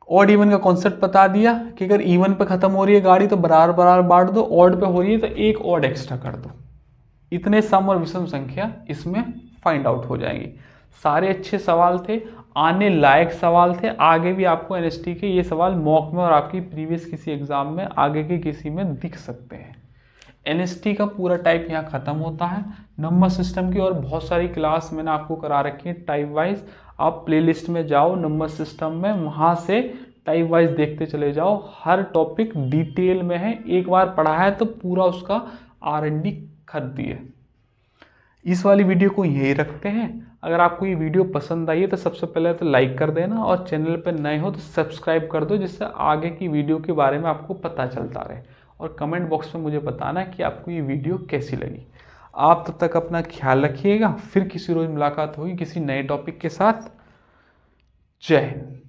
ऑड इवन का कॉन्सेप्ट बता दिया कि अगर इवन पे खत्म हो रही है गाड़ी तो बराबर बराबर बांट दो, ऑड पे हो रही है तो एक ऑड एक्स्ट्रा कर दो। इतने सम और विषम संख्या इसमें फाइंड आउट हो जाएंगी। सारे अच्छे सवाल थे, आने लायक सवाल थे। आगे भी आपको एनएसटी के ये सवाल मॉक में और आपकी प्रीवियस किसी एग्जाम में आगे के किसी में दिख सकते हैं। एनएसटी का पूरा टाइप यहाँ खत्म होता है। नंबर सिस्टम की और बहुत सारी क्लास मैंने आपको करा रखी है टाइप वाइज। आप प्लेलिस्ट में जाओ नंबर सिस्टम में, वहाँ से टाइप वाइज देखते चले जाओ। हर टॉपिक डिटेल में है, एक बार पढ़ा है तो पूरा उसका R&D कर दिए। इस वाली वीडियो को यही रखते हैं। अगर आपको ये वीडियो पसंद आई है तो सबसे पहले तो लाइक कर देना, और चैनल पर नए हो तो सब्सक्राइब कर दो, जिससे आगे की वीडियो के बारे में आपको पता चलता रहे। और कमेंट बॉक्स में मुझे बताना कि आपको ये वीडियो कैसी लगी। आप तब तक अपना ख्याल रखिएगा, फिर किसी रोज़ मुलाकात होगी किसी नए टॉपिक के साथ। जय हिंद।